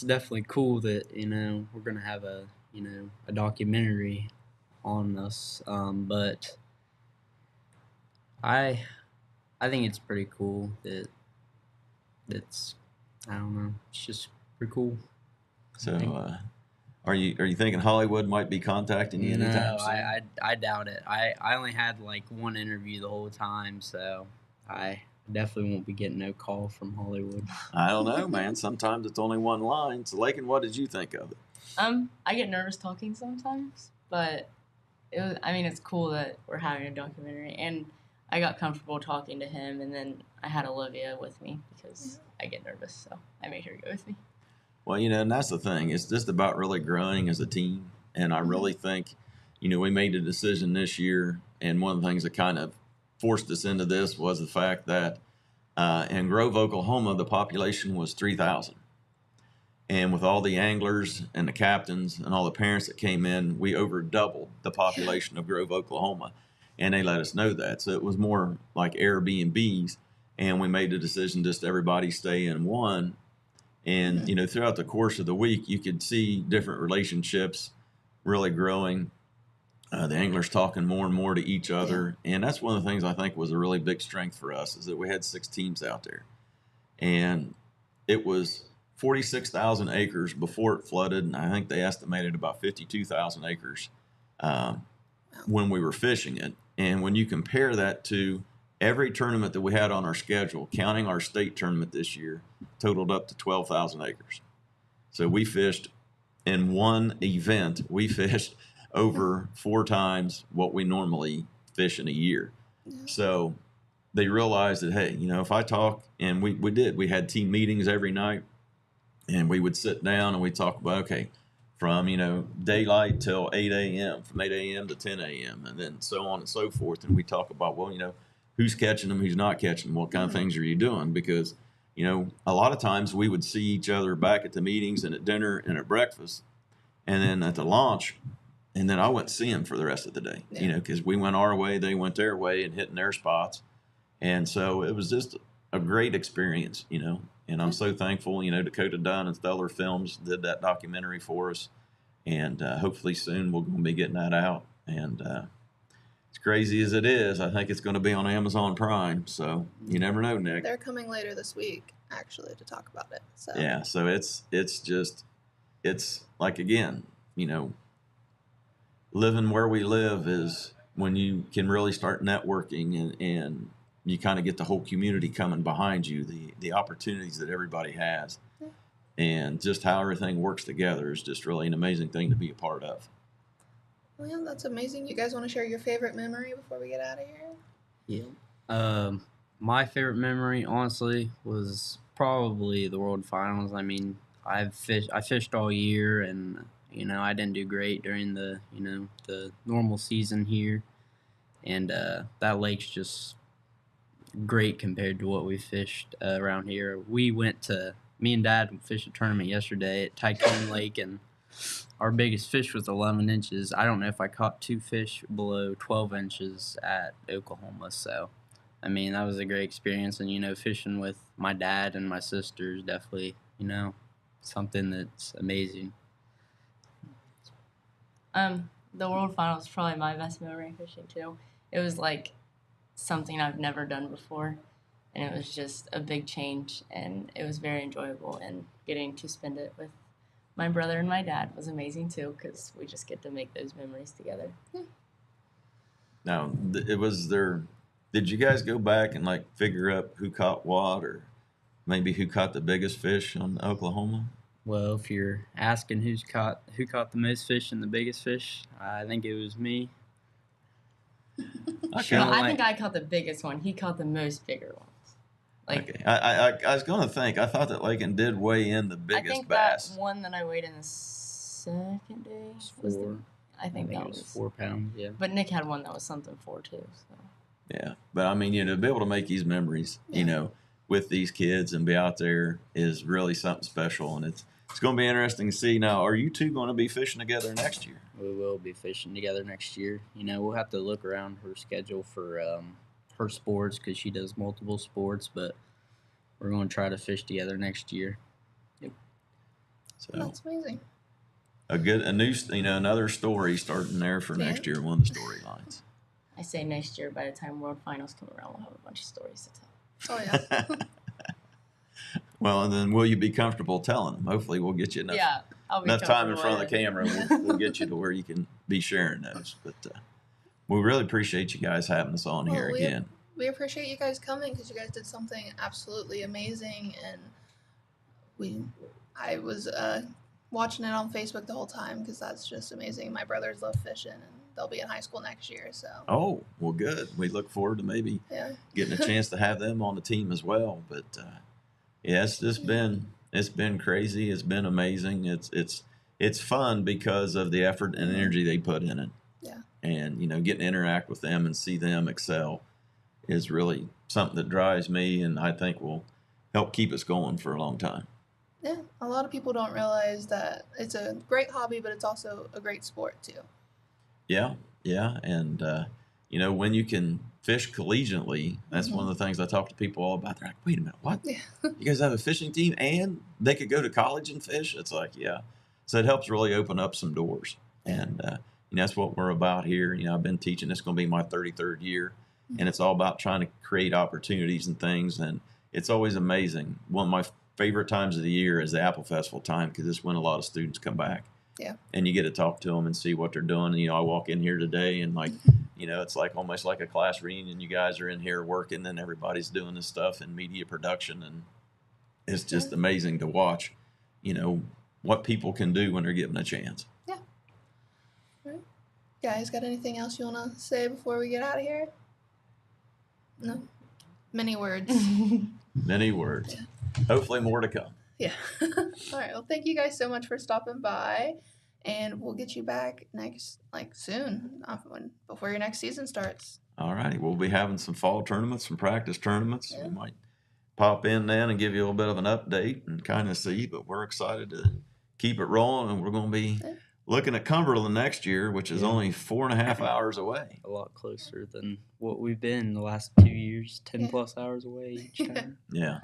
definitely cool that we're gonna have a documentary on us, but I think it's pretty cool that it's I don't know, it's just pretty cool. So, are you thinking Hollywood might be contacting you anytime No, soon? I doubt it. I only had like one interview the whole time, so I definitely won't be getting no call from Hollywood. I don't know, man. Sometimes it's only one line. So, Lakin, what did you think of it? I get nervous talking sometimes, but it's cool that we're having a documentary, and I got comfortable talking to him, and then I had Olivia with me because I get nervous, so I made her go with me. Well, and that's the thing. It's just about really growing as a team. And I really think, we made a decision this year. And one of the things that kind of forced us into this was the fact that in Grove, Oklahoma, the population was 3,000. And with all the anglers and the captains and all the parents that came in, we over doubled the population of Grove, Oklahoma. And they let us know that. So it was more like Airbnbs. And we made the decision just everybody stay in one. And, throughout the course of the week, you could see different relationships really growing. The anglers talking more and more to each other. And that's one of the things I think was a really big strength for us is that we had 6 teams out there. And it was 46,000 acres before it flooded. And I think they estimated about 52,000 acres when we were fishing it. And when you compare that to every tournament that we had on our schedule, counting our state tournament this year, totaled up to 12,000 acres. So we fished in one event, we fished over 4 times what we normally fish in a year. Yeah. So they realized that, hey, if I talk, and we had team meetings every night, and we would sit down and we talk about, okay, from, daylight till 8 a.m., from 8 a.m. to 10 a.m., and then so on and so forth. And we talk about, well, who's catching them, who's not catching them, what kind of things are you doing? Because, a lot of times we would see each other back at the meetings and at dinner and at breakfast and then at the launch, and then I wouldn't see them for the rest of the day, because we went our way, they went their way and hitting their spots. And so it was just a great experience, and I'm so thankful, Dakota Dunn and Stellar Films did that documentary for us. And hopefully soon we're going to be getting that out. And as crazy as it is, I think it's going to be on Amazon Prime. So you never know, Nick. They're coming later this week, actually, to talk about it. So yeah, so it's like, again, living where we live is when you can really start networking and you kind of get the whole community coming behind you, the opportunities that everybody has. Yeah. And just how everything works together is just really an amazing thing to be a part of. Well, yeah, that's amazing. You guys want to share your favorite memory before we get out of here? Yeah. My favorite memory, honestly, was probably the World Finals. I mean, I fished all year, and I didn't do great during the the normal season here, and that lake's just great compared to what we fished around here. Me and Dad fished a tournament yesterday at Tycoon Lake, and our biggest fish was 11 inches. I don't know if I caught 2 fish below 12 inches at Oklahoma. So, I mean, that was a great experience. And, fishing with my dad and my sister is definitely, something that's amazing. The World Finals is probably my best memory fishing, too. It was like something I've never done before. And it was just a big change, and it was very enjoyable. And getting to spend it with my brother and my dad was amazing too, because we just get to make those memories together. Yeah. Now, did you guys go back and figure out who caught what, or maybe who caught the biggest fish on Oklahoma? Well, if you're asking who caught the most fish and the biggest fish, I think it was me. Okay. Well, I think I caught the biggest one. He caught the most bigger ones. Okay. I was going to think. I thought that Lakin did weigh in the biggest bass. That one that I weighed in the second day was I think that was 4 pounds, yeah. But Nick had one that was something 4 too. So. Yeah. But I mean, to be able to make these memories, with these kids and be out there is really something special. And it's going to be interesting to see. Now, are you two going to be fishing together next year? We will be fishing together next year. We'll have to look around her schedule for her sports because she does multiple sports, but we're going to try to fish together next year. Yep. So That's amazing. Another story starting there for next year. One of the storylines. I say next year, by the time World Finals come around, we'll have a bunch of stories to tell. Oh, yeah. Well, and then will you be comfortable telling them? Hopefully, we'll get you enough, I'll be enough time in comfortable front of with the it. camera. We'll get you to where you can be sharing those. But we really appreciate you guys having us on here again. We appreciate you guys coming because you guys did something absolutely amazing, and I was watching it on Facebook the whole time because that's just amazing. My brothers love fishing, and they'll be in high school next year. So. Oh, well, good. We look forward to maybe getting a chance to have them on the team as well. But yeah, it's been crazy. It's been amazing. It's fun because of the effort and energy they put in it. Yeah. And getting to interact with them and see them excel is really something that drives me, and I think will help keep us going for a long time. Yeah, a lot of people don't realize that it's a great hobby, but it's also a great sport too. Yeah, and when you can fish collegiately, that's one of the things I talk to people all about. They're like, "Wait a minute, what? Yeah. You guys have a fishing team, and they could go to college and fish?" It's like, yeah. So it helps really open up some doors, and that's what we're about here. I've been teaching. It's going to be my 33rd year, and it's all about trying to create opportunities and things. And it's always amazing. One of my favorite times of the year is the Apple Festival time because it's when a lot of students come back. Yeah. And you get to talk to them and see what they're doing. And, I walk in here today and it's like almost like a class reunion. You guys are in here working and everybody's doing this stuff in media production. And it's just amazing to watch, what people can do when they're given a chance. Yeah. All right. Guys, got anything else you want to say before we get out of here? No? Many words. Many words. Yeah. Hopefully more to come. Yeah. All right. Well, thank you guys so much for stopping by, and we'll get you back soon, before your next season starts. All righty. We'll be having some fall tournaments, some practice tournaments. Yeah. We might pop in then and give you a little bit of an update and kind of see, but we're excited to keep it rolling, and we're going to be looking at Cumberland next year, which is only 4.5 hours away. A lot closer than what we've been the last 2 years, 10 plus hours away each time. Yeah.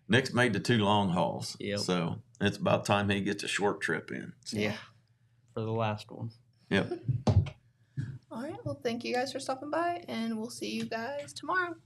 Nick's made the 2 long hauls. Yep. So it's about time he gets a short trip in. So. Yeah. For the last one. Yep. All right. Well, thank you guys for stopping by, and we'll see you guys tomorrow.